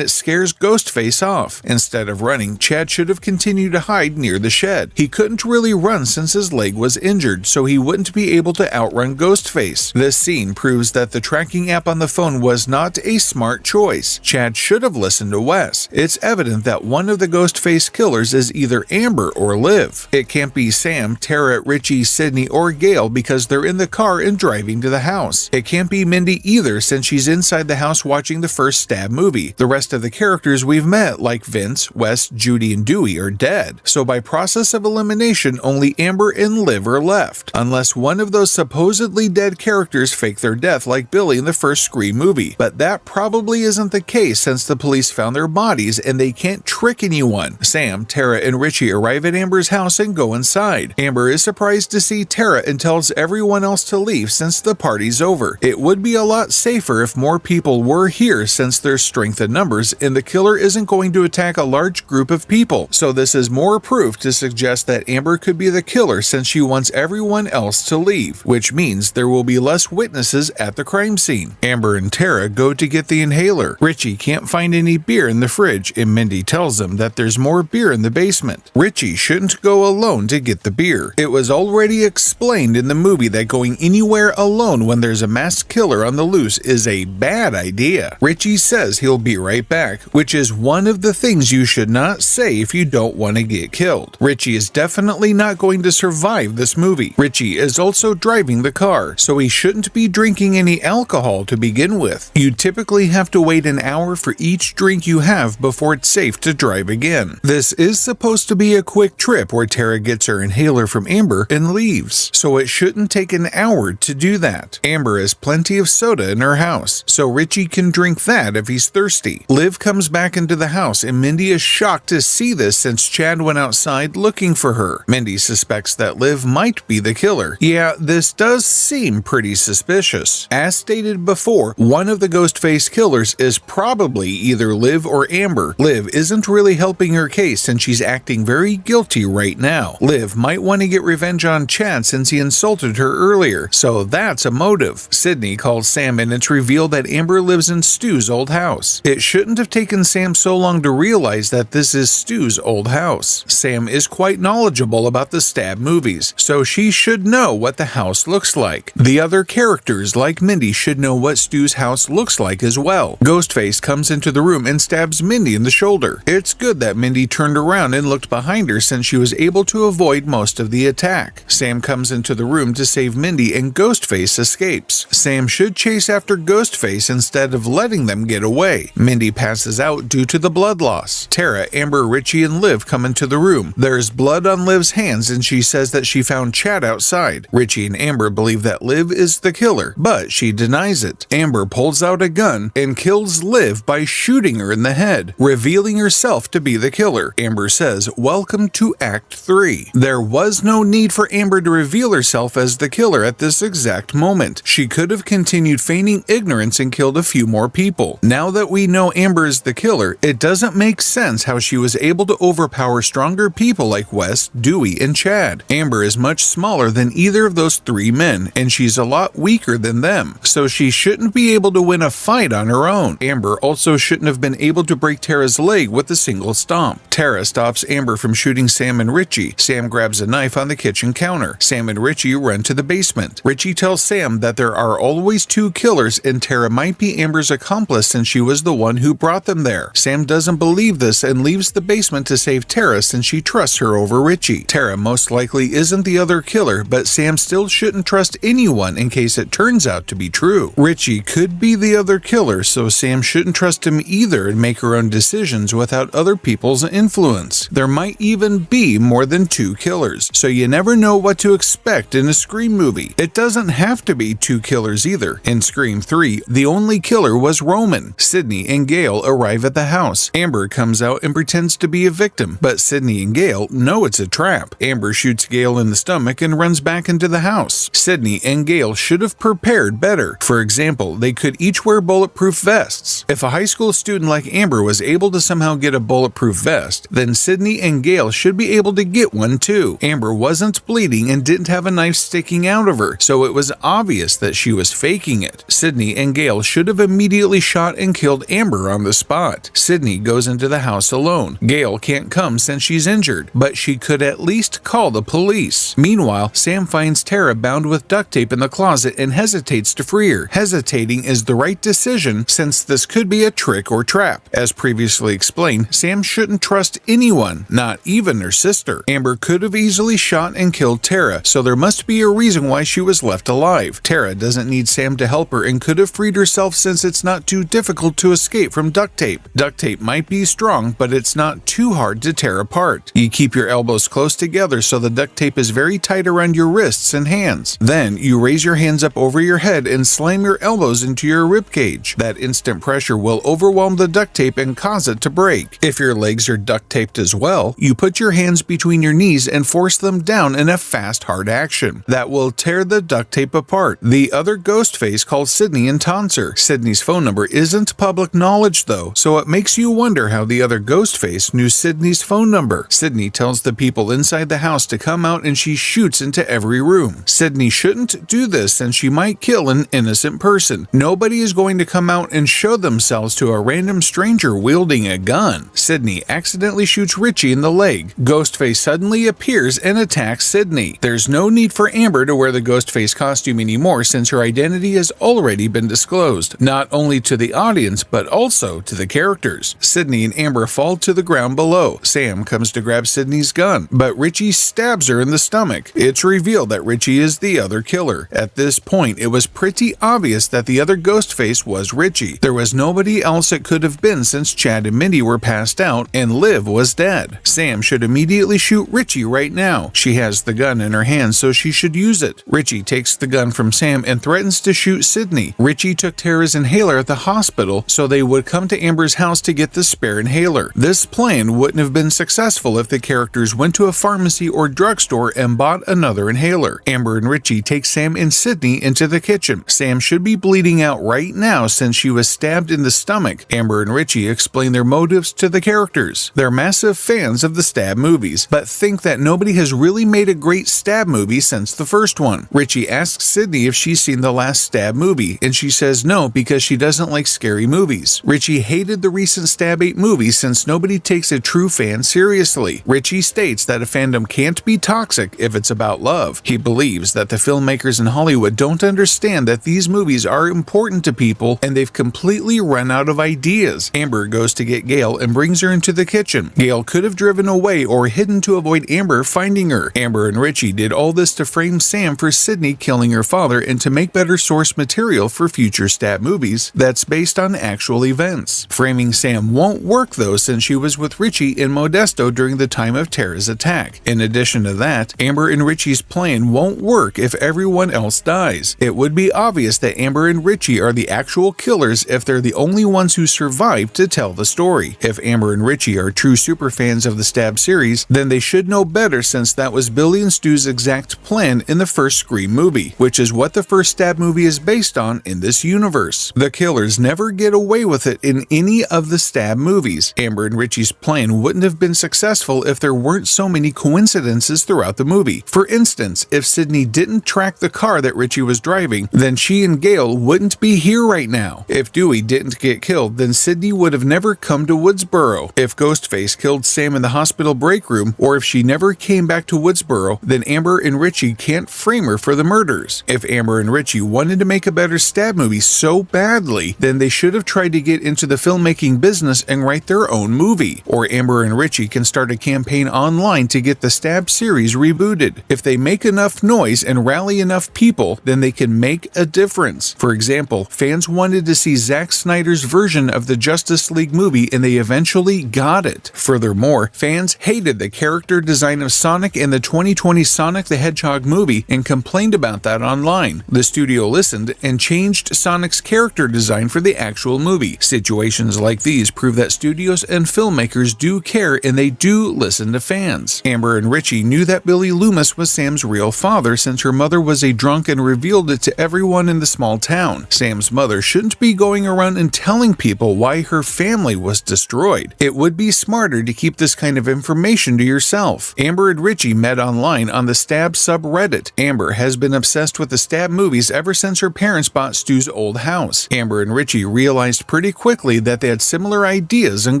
it scares Ghostface off. Instead of running, Chad should have continued to hide near the shed. He couldn't really run since his leg was injured, so he wouldn't be able to outrun Ghostface. This scene proves that the tracking app on the phone was not a smart choice. Chad should have listened to Wes. It's evident that one of the Ghostface killers is either Amber or Liv. It can't be Sam, Tara, Richie, Sydney, or Gail because they're in the car and driving to the house. It can't be Mindy either since she's inside the house watching the first Stab movie. The rest of the characters we've met, like Vince, Wes, Judy, and Dewey, are dead. So by process of elimination, only Amber and Liv are left. Unless one of those supposedly dead characters fake their death like Billy in the first Scream movie. But that probably isn't the case since the police found their bodies and they can't trick anyone. Sam, Tara, and Richie arrive at Amber's house and go inside. Amber is surprised to see Tara and tells everyone else to leave since the party's over. It would be a lot safer if more people were here since there's strength in numbers and the killer isn't going to attack a large group of people. So this is more proof to suggest that Amber could be the killer since she wants everyone else to leave, which means there will be less witnesses at the crime scene. Amber and Tara go to get the inhaler. Richie can't find any beer in the fridge and Mindy tells him that there's more beer in the basement. Richie shouldn't go alone to get the beer. It was already explained in the movie that going anywhere alone when there's a masked killer on the loose is a bad idea. Richie says he'll be right back, which is one of the things you should not say if you don't want to get killed. Richie is definitely not going to survive this movie. Richie is also driving the car, so he shouldn't be drinking any alcohol to begin with. You typically have to wait an hour for each drink you have before it's safe to drive again. This is supposed to be a quick trip where Tara gets her inhaler from Amber and leaves, so it shouldn't take an hour to do that. Amber has plenty of soda in her house, so Richie can drink that if he's thirsty. Liv comes back into the house and Mindy is shocked to see this since Chad went outside looking for her. Mindy suspects that Liv might be the killer. Yeah, this does seem pretty suspicious. As stated before, one of the Ghostface killers is probably either Liv or Amber. Liv isn't really helping her case since she's acting very guilty right now. Liv might want to get revenge on Chad since he insulted her earlier, so that's a motive. Sydney calls Sam and it's revealed that Amber lives in Stu's old house. It shouldn't have taken Sam so long to realize that this is Stu's old house. Sam is quite knowledgeable about the Stab movies, so she should know what the house looks like. The other characters, like Mindy, should know what Stu's house looks like as well. Ghostface comes into the room and stabs Mindy in the shoulder. It's good that Mindy turned around and looked behind her since she was able to avoid most of the attack. Sam comes into the room to save Mindy and Ghostface escapes. Sam should chase after Ghostface instead of letting them get away. Mindy passes out due to the blood loss. Tara, Amber, Richie, and Liv come into the room. There's blood on Liv's hands and she says that she found Chad outside. Richie and Amber believe that Liv is the killer, but she denies it. Amber pulls out a gun and kills Liv by shooting her in the head, revealing herself to be the killer. Amber says, "Welcome to Act 3. There was no need for Amber to reveal herself as the killer at this exact moment. She could have continued feigning ignorance and killed a few more people. Now that we know Amber is the killer, it doesn't make sense how she was able to overpower stronger people like Wes, Dewey, and Chad. Amber is much smaller than either of those three men, and she's a lot weaker than them, so she shouldn't be able to win a fight on her own. Amber also shouldn't have been able to break Tara's leg with a single stomp." Tara stops Amber from shooting Sam and Richie. Sam grabs a knife on the kitchen counter. Sam and Richie run to the basement. Richie tells Sam that there are always two killers and Tara might be Amber's accomplice since she was the one who brought them there. Sam doesn't believe this and leaves the basement to save Tara since she trusts her over Richie. Tara most likely isn't the other killer, but Sam still shouldn't trust anyone in case it turns out to be true. Richie could be the other killer, so Sam shouldn't trust him either and make her own decisions without other people's influence. There might even be more than two killers, so you never know what to expect in a Scream movie. It doesn't have to be two killers either. In Scream 3, the only killer was Roman. Sydney and Gail arrive at the house. Amber comes out and pretends to be a victim, but Sydney and Gail know it's a trap. Amber shoots Gail in the stomach and runs back into the house. Sydney and Gail should have prepared better. For example, they could each wear bulletproof vests. If a high school student like Amber was able to somehow get a bulletproof vest, then Sydney and Gail should be able to get one too. Amber wasn't bleeding and didn't have a knife sticking out of her, so it was obvious that she was faking it. Sydney and Gail should have immediately shot and killed Amber on the spot. Sydney goes into the house alone. Gail can't come since she's injured, but she could at least call the police. Meanwhile, Sam finds Tara bound with duct tape in the closet and hesitates to free her. Hesitating is the right decision since this could be a trick or trap. As previously explained, Sam shouldn't trust anyone, not even her sister. Amber could have easily shot and killed Tara, so there must be a reason why she was left alive. Tara doesn't need Sam to help her and could have freed herself since it's not too difficult to escape from duct tape. Duct tape might be strong, but it's not too hard to tear apart. You keep your elbows close together so the duct tape is very tight around your wrists and hands. Then you raise your hands up over your head and slam your elbows into your ribcage. That instant pressure will overwhelm the duct tape and cause it to break. If your legs are duct taped as well, you put your hands between your knees and force them down in a fast, hard action. That will tear the duct tape apart. The other Ghostface calls Sydney and taunts her. Sydney's phone number isn't public knowledge though, so it makes you wonder how the other Ghostface knew Sydney's phone number. Sydney tells the people inside the house to come out and she shoots into every room. Sydney shouldn't do this since she might kill an innocent person. Nobody is going to come out and show themselves to a random stranger wielding a gun. Sydney accidentally shoots Richie in the leg. Ghostface suddenly appears and attacks Sydney. There's no need for Amber to wear the Ghostface costume anymore since her identity has already been disclosed, not only to the audience but also to the characters. Sydney and Amber fall to the ground below. Sam comes to grab Sydney's gun, but Richie stabs her in the stomach. It's revealed that Richie is the other killer. At this point, it was pretty obvious that the other Ghostface was Richie. There was nobody else it could have been since Chad and Mindy were passed out and Liv was dead. Sam should immediately shoot Richie right now. She has the gun in her hand, so she should use it. Richie takes the gun from Sam and threatens to shoot Sydney. Richie took Tara's inhaler at the hospital, so they would come to Amber's house to get the spare inhaler. This plan wouldn't have been successful if the characters went to a pharmacy or drugstore and bought another inhaler. Amber and Richie take Sam and Sydney into the kitchen. Sam should be bleeding out right now since she was stabbed in the stomach. Amber and Richie explain their motives to the characters. They're massive fans of the Stab movies, but think that nobody has really made a great Stab movie since the first one. Richie asks Sydney if she's seen the last Stab movie, and she says no because she doesn't like scary movies. Richie hated the recent Stab 8 movie since nobody takes a true fan seriously. Richie states that a fandom can't be toxic if it's about love. He believes that the filmmakers in Hollywood don't understand that these movies are important to people and they've completely run out of ideas. Amber goes to get Gail and brings her into the kitchen. Gail could have driven away or hidden to avoid Amber finding her. Amber and Richie did all this to frame Sam for Sydney killing her father and to make better source material for future Stab movies that's based on actual events. Framing Sam won't work though since she was with Richie in Modesto during the time of Tara's attack. In addition to that, Amber and Richie's plan won't work if everyone else dies. It would be obvious that Amber and Richie are the actual killers if they're the only ones who survived to tell the story. If Amber and Richie are true superfans of the Stab series, then they should know better since that was Billy and Stu's exact plan in the first Scream movie, which is what the first Stab movie is based on in this universe. The killers never get away with it in any of the Stab movies. Amber and Richie's plan wouldn't have been successful if there weren't so many coincidences throughout the movie. For instance, if Sydney didn't track the car that Richie was driving, then she and Gail wouldn't be here right now. If Dewey didn't get killed, then Sydney would have never come to Woodsboro. If Ghostface killed Sam in the hospital break room, or if she never came back to Woodsboro, then Amber and Richie can't frame her for the murders. If Amber and Richie wanted to make a better Stab movie so badly, then they should have tried to get into the filmmaking business and write their own movie. Or Amber and Richie can start a campaign online to get the Stab series rebooted. If they make enough noise and rally enough people, then they can make a difference. For example, fans wanted to see Zack Snyder's version of the Justice League movie and they eventually got it. Furthermore, fans hated the character design of Sonic in the 2020 Sonic the Hedgehog movie and complained about that online. The studio listened and changed Sonic's character design for the actual movie. Situations like these prove that studios and filmmakers do care and they do listen to fans. Amber and Richie knew that Billy Loomis was Sam's real father since her mother was a drunk and revealed it to everyone in the small town. Sam's mother shouldn't be going around and telling people why her family was destroyed. It would be smarter to keep this kind of information to yourself. Amber and Richie met online on the Stab subreddit. Amber has been obsessed with the Stab movies ever since her parents bought Stu's old house. Amber and Richie realized pretty quickly that they had similar ideas and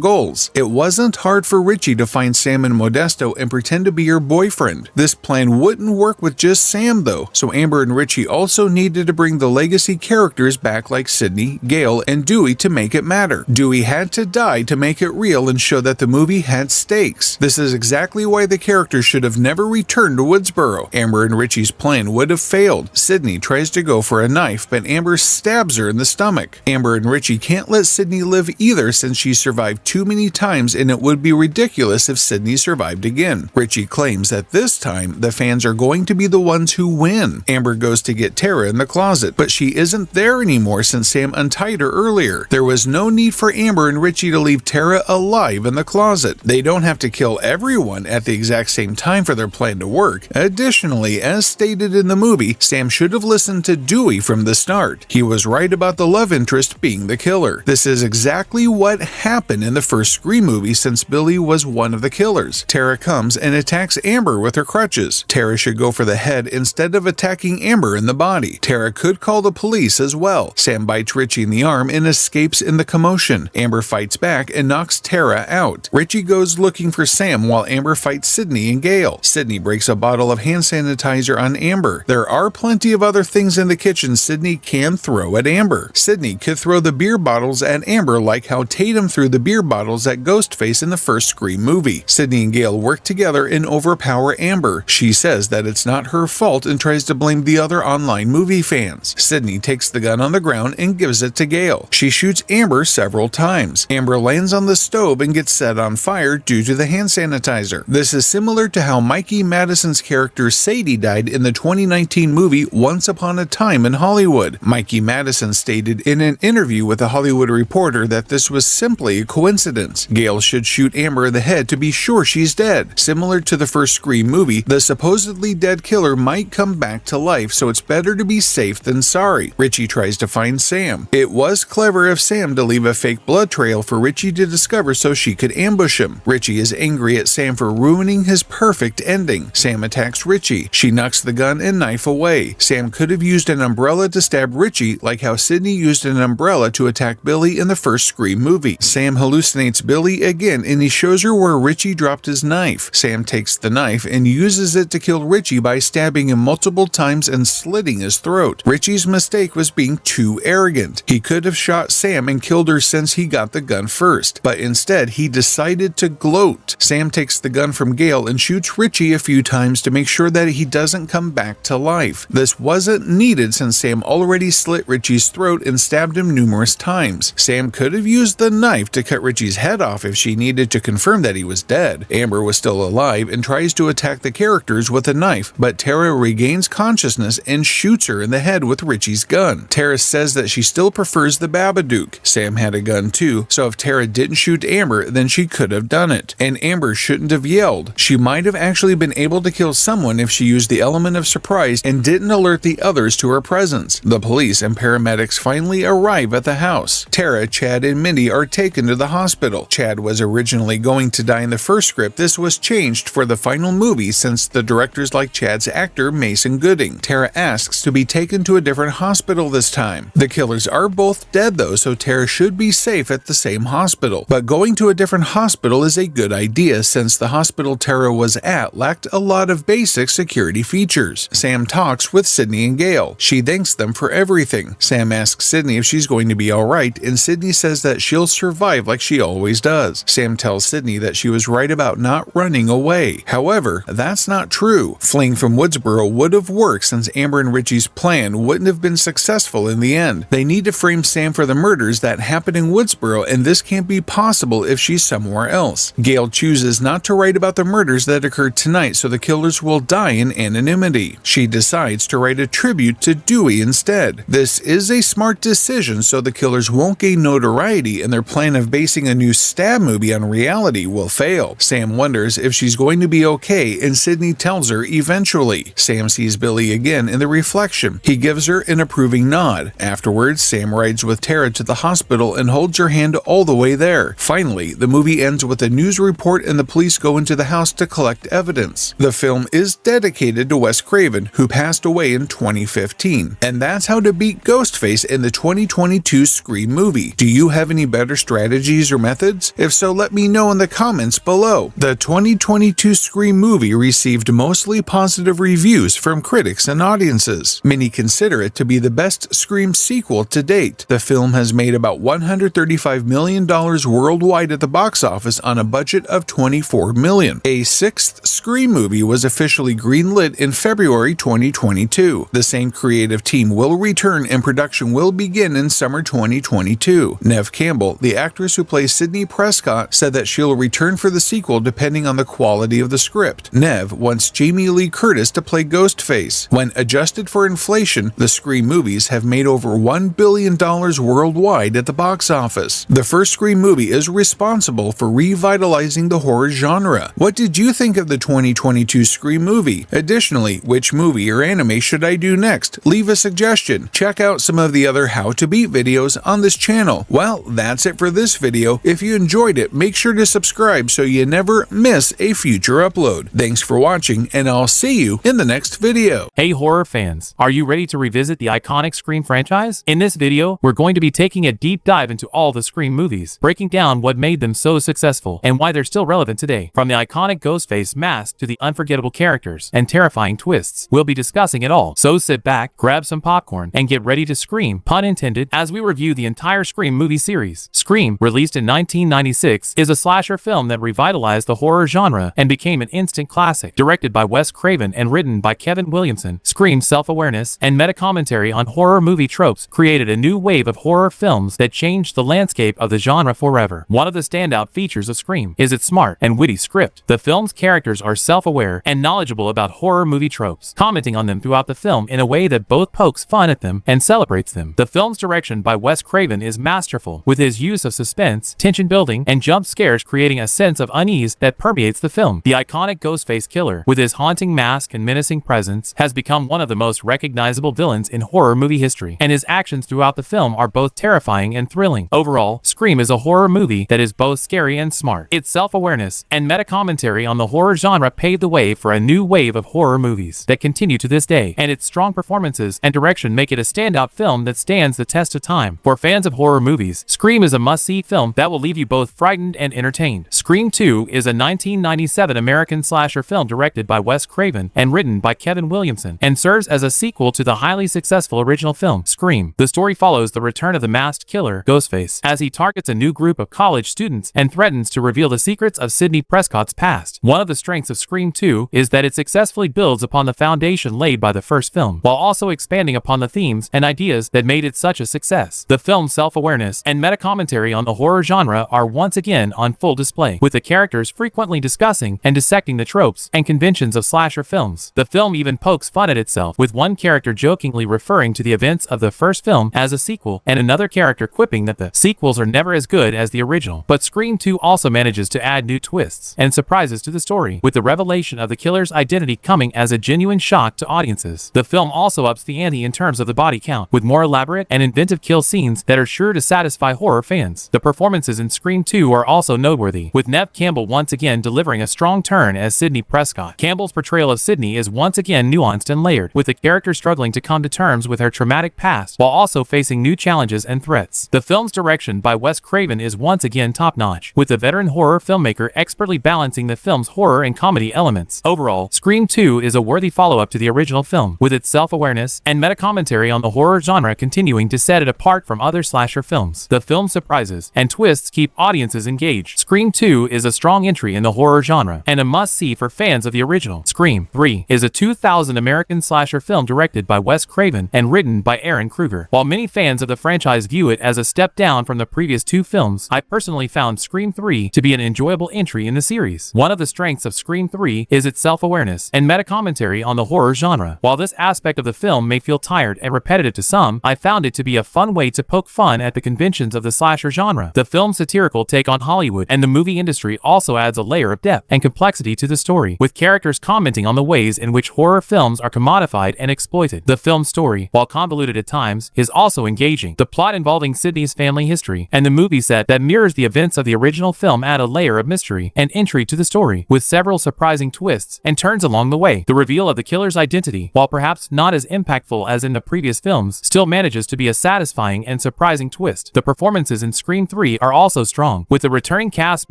goals. It wasn't hard for Richie to find Sam in Modesto and pretend to be her boyfriend. This plan wouldn't work with just Sam though, so Amber and Richie also needed to bring the legacy characters back like Sydney, Gail, and Dewey to make it matter. Dewey had to die to make it real and show that the movie had stakes. This is exactly why the characters should have never returned to Woodsboro. Amber and Richie's plan would have failed. Sydney tries to go for a knife, but Amber stabs her in the stomach. Amber and Richie can't let Sydney live either since she survived too many times and it would be ridiculous if Sydney survived again. Richie claims that this time the fans are going to be the ones who win. Amber goes to get Tara in the closet, but she isn't there anymore since Sam untied her earlier. There was no need for Amber and Richie to leave Tara alive in the closet. They don't have to kill everyone at the exact same time for their plan to work. Additionally, as stated in the movie, Sam should have listened to Dewey from the start. He was right about the love interest being the killer. This is exactly what happened in the first Scream movie since Billy was one of the killers. Tara comes and attacks Amber with her crutches. Tara should go for the head instead of attacking Amber in the body. Tara could call the police as well. Sam bites Richie in the arm and escapes in the commotion. Amber fights back and knocks Tara out. Richie goes looking for Sam while Amber fights Sydney and Gail. Sydney breaks a bottle of hand sanitizer on Amber. There are plenty of other things in the kitchen Sydney can throw at Amber. Sydney could throw the beer bottles at Amber like how Tatum threw the beer bottles at Ghostface in the first Scream movie. Sydney and Gail work together and overpower Amber. She says that it's not her fault and tries to blame the other online movie fans. Sydney takes the gun on the ground and gives it to Gail. She shoots Amber several times. Amber lands on the stove and gets set on fire due to the hand sanitizer. This is similar to how Mikey Madison's character Sadie died in the 2019 movie Once Upon a Time in Hollywood. Mikey Madison stated in an interview with a Hollywood Reporter that this was simply a coincidence. Gail should shoot Amber in the head to be sure she's dead. Similar to the first Scream movie, the supposedly dead killer might come back to life, so it's better to be safe than sorry. Richie tries to find Sam. It was clever of Sam to leave a fake blood trail for Richie to discover so she could ambush him. Richie is angry at Sam for ruining his perfect ending. Sam attacks Richie. She knocks the gun and knife away. Sam could have used an umbrella to stab Richie, like how Sidney used an umbrella to attack Billy in the first Scream movie. Sam hallucinates Billy again and he shows her where Richie dropped his knife. Sam takes the knife and uses it to kill Richie by stabbing him multiple times and slitting his throat. Richie's mistake was being too arrogant. He could have shot Sam and killed her since he got the gun first, but instead he decided to gloat. Sam takes the gun from Gale and shoots Richie a few times to make sure that he doesn't come back to life. This wasn't needed since Sam already slit Richie's throat and stabbed him numerous times. Sam could have used the knife to cut Richie's head off if she needed to confirm that he was dead. Amber was still alive and tries to attack the characters with a knife, but Tara regains consciousness and shoots her in the head with Richie's gun. Tara says that she still prefers the Babadook. Sam had a gun too, so if Tara didn't shoot Amber, then she could have done it. And Amber shouldn't have yelled. She might have actually been able to kill someone if she used the element of surprise and didn't alert the others to her presence. The police and paramedics finally arrive at the house. Tara, Chad, and Mindy are taken to the hospital. Chad was originally going to die in the first script. This was changed for the final movie since the directors like Chad's actor Mason Gooding. Tara asks to be taken to a different hospital this time. The killers are both dead though, so Tara should be safe at the same hospital. But going to a different hospital is a good idea since the hospital Tara was at lacked a lot of basic security features. Sam talks with Sidney and Gale. She thanks them for everything. Sam asks Sidney if she's going to be alright, and Sidney says that she'll survive like she always does. Sam tells Sidney that she was right about not running away. However, that's not true. Fleeing from Woodsboro would have worked since Amber and Richie's plan wouldn't have been successful in the end. They need to frame Sam for the murders that happened in Woodsboro, and this can't be possible if she's somewhere else. Gale chooses not to write about the murders that occurred tonight, so the killers will die in anonymity. She decides to write a tribute to Dewey instead. This is a smart decision so the killers won't gain notoriety and their plan of basing a new stab movie on reality will fail. Sam wonders if she's going to be okay, and Sidney tells her eventually. Sam sees Billy again in the reflection. He gives her an approving nod. Afterwards, Sam rides with Tara to the hospital and holds her hand all the way there. Finally, the movie ends with a news report and the police go into the house to collect evidence. The film is dedicated to Wes Craven, who passed away in 2015. And that's how to beat Ghostface in the 2022 Scream movie. Do you have any better strategies or methods? If so, let me know in the comments below. The 2022 Scream movie received mostly positive reviews from critics and audiences. Many consider it to be the best Scream sequel to date. The film has made about $135 million worldwide at the box office on a budget of $24 million. A sixth Scream movie was officially greenlit in February 2022. The same creative team will return and production will begin in summer 2022. Neve Campbell, the actress who plays Sidney Prescott, said that she'll return for the sequel depending on the quality of the script. Neve wants Jamie Lee Curtis to play Ghostface. When adjusted for inflation, the Scream movies have made over $1 billion worldwide at the box office. The first Scream movie is responsible for revitalizing the horror genre. What did you think of the 2022 Scream movie? Additionally, which movie or anime should I do next? Leave a suggestion. Check out some of the other How to Beat videos on this channel. Well, that's it for this video. If you enjoyed it, make sure to subscribe so you never miss a future upload. Thanks for watching, and I'll see you in the next video. Hey horror fans, are you ready to revisit the iconic Scream franchise? In this video, we're going to be taking a deep dive into all the Scream movies, breaking down what made them so successful and why they're still relevant today. From the iconic Ghostface mask to the unforgettable characters and terrifying twists, we'll be discussing it all. So sit back, grab some popcorn, and get ready to scream, pun intended, as we review the entire Scream movie series. Scream, released in 1996, is a slasher film that revitalized the horror genre and became an instant classic. Directed by Wes Craven and written by Kevin Williamson, Scream's self-awareness and meta-commentary on horror movie tropes created a new wave of horror films that changed the landscape of the genre forever. One of the standout features of Scream is its smart and witty script. The film's characters are self-aware and knowledgeable about horror movie tropes, commenting on them throughout the film in a way that both pokes fun at them and celebrates them. The film's direction by Wes Craven is masterful, with his use of suspense, tension building, and jump scares creating a sense of unease that permeates the film. The iconic Ghostface killer, with his haunting mask and menacing presence, has become one of the most recognizable villains in horror movie history, and his actions throughout the film are both terrifying and thrilling. Overall, Scream is a horror movie that is both scary and smart. Its self-awareness and meta-commentary on the horror genre paved the way for a new wave of horror movies that that continue to this day, and its strong performances and direction make it a standout film that stands the test of time. For fans of horror movies, Scream is a must-see film that will leave you both frightened and entertained. Scream 2 is a 1997 American slasher film directed by Wes Craven and written by Kevin Williamson, and serves as a sequel to the highly successful original film, Scream. The story follows the return of the masked killer, Ghostface, as he targets a new group of college students and threatens to reveal the secrets of Sidney Prescott's past. One of the strengths of Scream 2 is that it successfully builds upon the foundation laid by the first film, while also expanding upon the themes and ideas that made it such a success. The film's self-awareness and meta-commentary on the horror genre are once again on full display, with the characters frequently discussing and dissecting the tropes and conventions of slasher films. The film even pokes fun at itself, with one character jokingly referring to the events of the first film as a sequel, and another character quipping that the sequels are never as good as the original. But Scream 2 also manages to add new twists and surprises to the story, with the revelation of the killer's identity coming as a genuine shock to audiences. The film also ups the ante in terms of the body count, with more elaborate and inventive kill scenes that are sure to satisfy horror fans. The performances in Scream 2 are also noteworthy, with Neve Campbell once again delivering a strong turn as Sidney Prescott. Campbell's portrayal of Sidney is once again nuanced and layered, with the character struggling to come to terms with her traumatic past while also facing new challenges and threats. The film's direction by Wes Craven is once again top-notch, with the veteran horror filmmaker expertly balancing the film's horror and comedy elements. Overall, Scream 2 is a worthy follow-up to the original film, with its self-awareness and meta-commentary on the horror genre continuing to set it apart from other slasher films. The film's surprises and twists keep audiences engaged. Scream 2 is a strong entry in the horror genre, and a must-see for fans of the original. Scream 3 is a 2000 American slasher film directed by Wes Craven and written by Aaron Kruger. While many fans of the franchise view it as a step down from the previous two films, I personally found Scream 3 to be an enjoyable entry in the series. One of the strengths of Scream 3 is its self-awareness and meta-commentary on the horror genre. While this aspect of the film may feel tired and repetitive to some, I found it to be a fun way to poke fun at the conventions of the slasher genre. The film's satirical take on Hollywood and the movie industry also adds a layer of depth and complexity to the story, with characters commenting on the ways in which horror films are commodified and exploited. The film's story, while convoluted at times, is also engaging. The plot involving Sidney's family history and the movie set that mirrors the events of the original film add a layer of mystery and intrigue to the story, with several surprising twists and turns along the way. The reveal of the killer's identity, while perhaps not as impactful as in the previous films, still manages to be a satisfying and surprising twist. The performances in Scream 3 are also strong, with the returning cast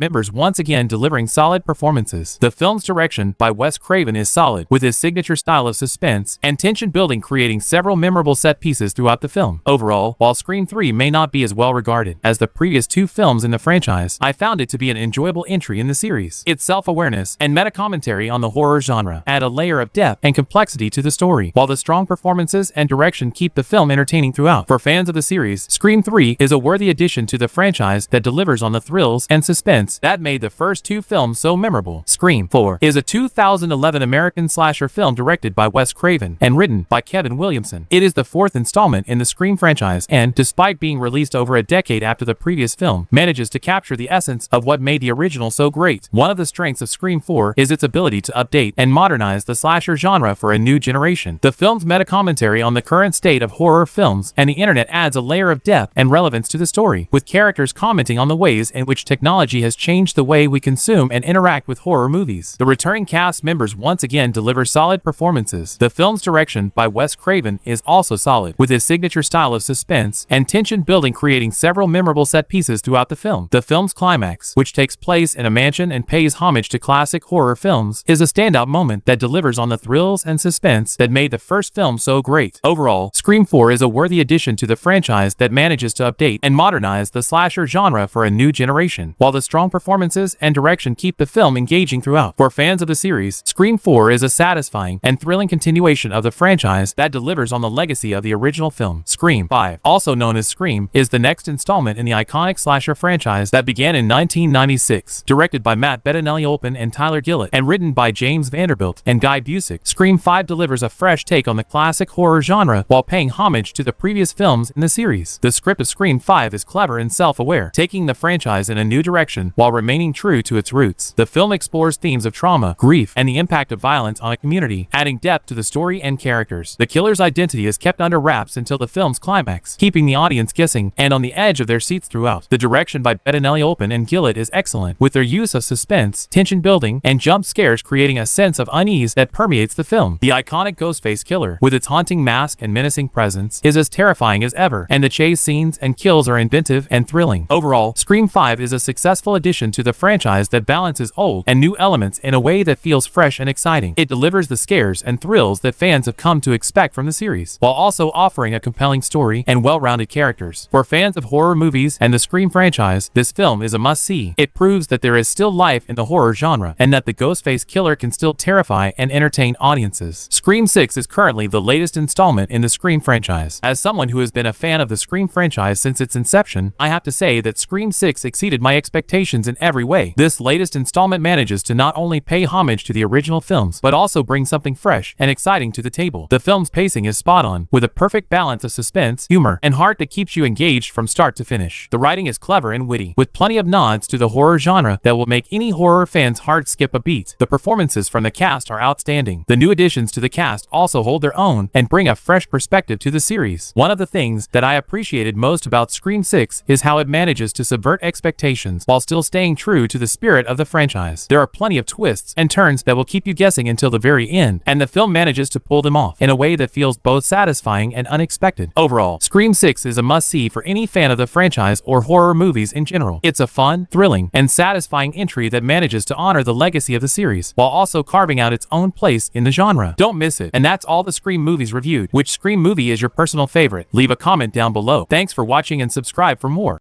members once again delivering solid performances. The film's direction by Wes Craven is solid, with his signature style of suspense and tension building creating several memorable set pieces throughout the film. Overall, while Scream 3 may not be as well regarded as the previous two films in the franchise, I found it to be an enjoyable entry in the series. Its self-awareness and meta-commentary on the horror genre add a layer of depth and complexity to the story, while the strong performances and direction keep the film entertaining throughout. For fans of the series, Scream 3 is a worthy addition to the franchise that delivers on the thrills and suspense that made the first two films so memorable. Scream 4 is a 2011 American slasher film directed by Wes Craven and written by Kevin Williamson. It is the fourth installment in the Scream franchise and, despite being released over a decade after the previous film, manages to capture the essence of what made the original so great. One of the strengths of Scream 4 is its ability to update and modernize the slasher genre for a new generation. The film's meta-commentary on the current state of horror films and the internet adds a layer of depth and relevance to the story, with characters commenting on the ways in which technology has changed the way we consume and interact with horror movies. The returning cast members once again deliver solid performances. The film's direction by Wes Craven is also solid, with his signature style of suspense and tension building creating several memorable set pieces throughout the film. The film's climax, which takes place in a mansion and pays homage to classic horror films, is a standout moment that delivers on the thrills and suspense that made the first film so great. Overall, Scream 4 is a worthy addition to the franchise that manages to update and modernize the slasher genre for a new generation, while the strong performances and direction keep the film engaging throughout. For fans of the series, Scream 4 is a satisfying and thrilling continuation of the franchise that delivers on the legacy of the original film. Scream 5, also known as Scream, is the next installment in the iconic slasher franchise that began in 1996. Directed by Matt Bettinelli-Olpin and Tyler Gillett, and written by James Vanderbilt and Guy Busick, Scream 5 delivers a fresh take on the classic horror genre while paying homage to the previous films in the series. The script of Scream 5 is clever and self-aware, taking the franchise in a new direction while while remaining true to its roots. The film explores themes of trauma, grief, and the impact of violence on a community, adding depth to the story and characters. The killer's identity is kept under wraps until the film's climax, keeping the audience guessing and on the edge of their seats throughout. The direction by Bettinelli Olpin and Gillett is excellent, with their use of suspense, tension building, and jump scares creating a sense of unease that permeates the film. The iconic Ghostface killer, with its haunting mask and menacing presence, is as terrifying as ever, and the chase scenes and kills are inventive and thrilling. Overall, Scream 5 is a successful addition to the franchise that balances old and new elements in a way that feels fresh and exciting. It delivers the scares and thrills that fans have come to expect from the series, while also offering a compelling story and well-rounded characters. For fans of horror movies and the Scream franchise, this film is a must-see. It proves that there is still life in the horror genre, and that the Ghostface killer can still terrify and entertain audiences. Scream 6 is currently the latest installment in the Scream franchise. As someone who has been a fan of the Scream franchise since its inception, I have to say that Scream 6 exceeded my expectations in every way. This latest installment manages to not only pay homage to the original films, but also bring something fresh and exciting to the table. The film's pacing is spot on, with a perfect balance of suspense, humor, and heart that keeps you engaged from start to finish. The writing is clever and witty, with plenty of nods to the horror genre that will make any horror fan's heart skip a beat. The performances from the cast are outstanding. The new additions to the cast also hold their own and bring a fresh perspective to the series. One of the things that I appreciated most about Scream 6 is how it manages to subvert expectations while still staying true to the spirit of the franchise. There are plenty of twists and turns that will keep you guessing until the very end, and the film manages to pull them off in a way that feels both satisfying and unexpected. Overall, Scream 6 is a must-see for any fan of the franchise or horror movies in general. It's a fun, thrilling, and satisfying entry that manages to honor the legacy of the series, while also carving out its own place in the genre. Don't miss it. And that's all the Scream movies reviewed. Which Scream movie is your personal favorite? Leave a comment down below. Thanks for watching and subscribe for more.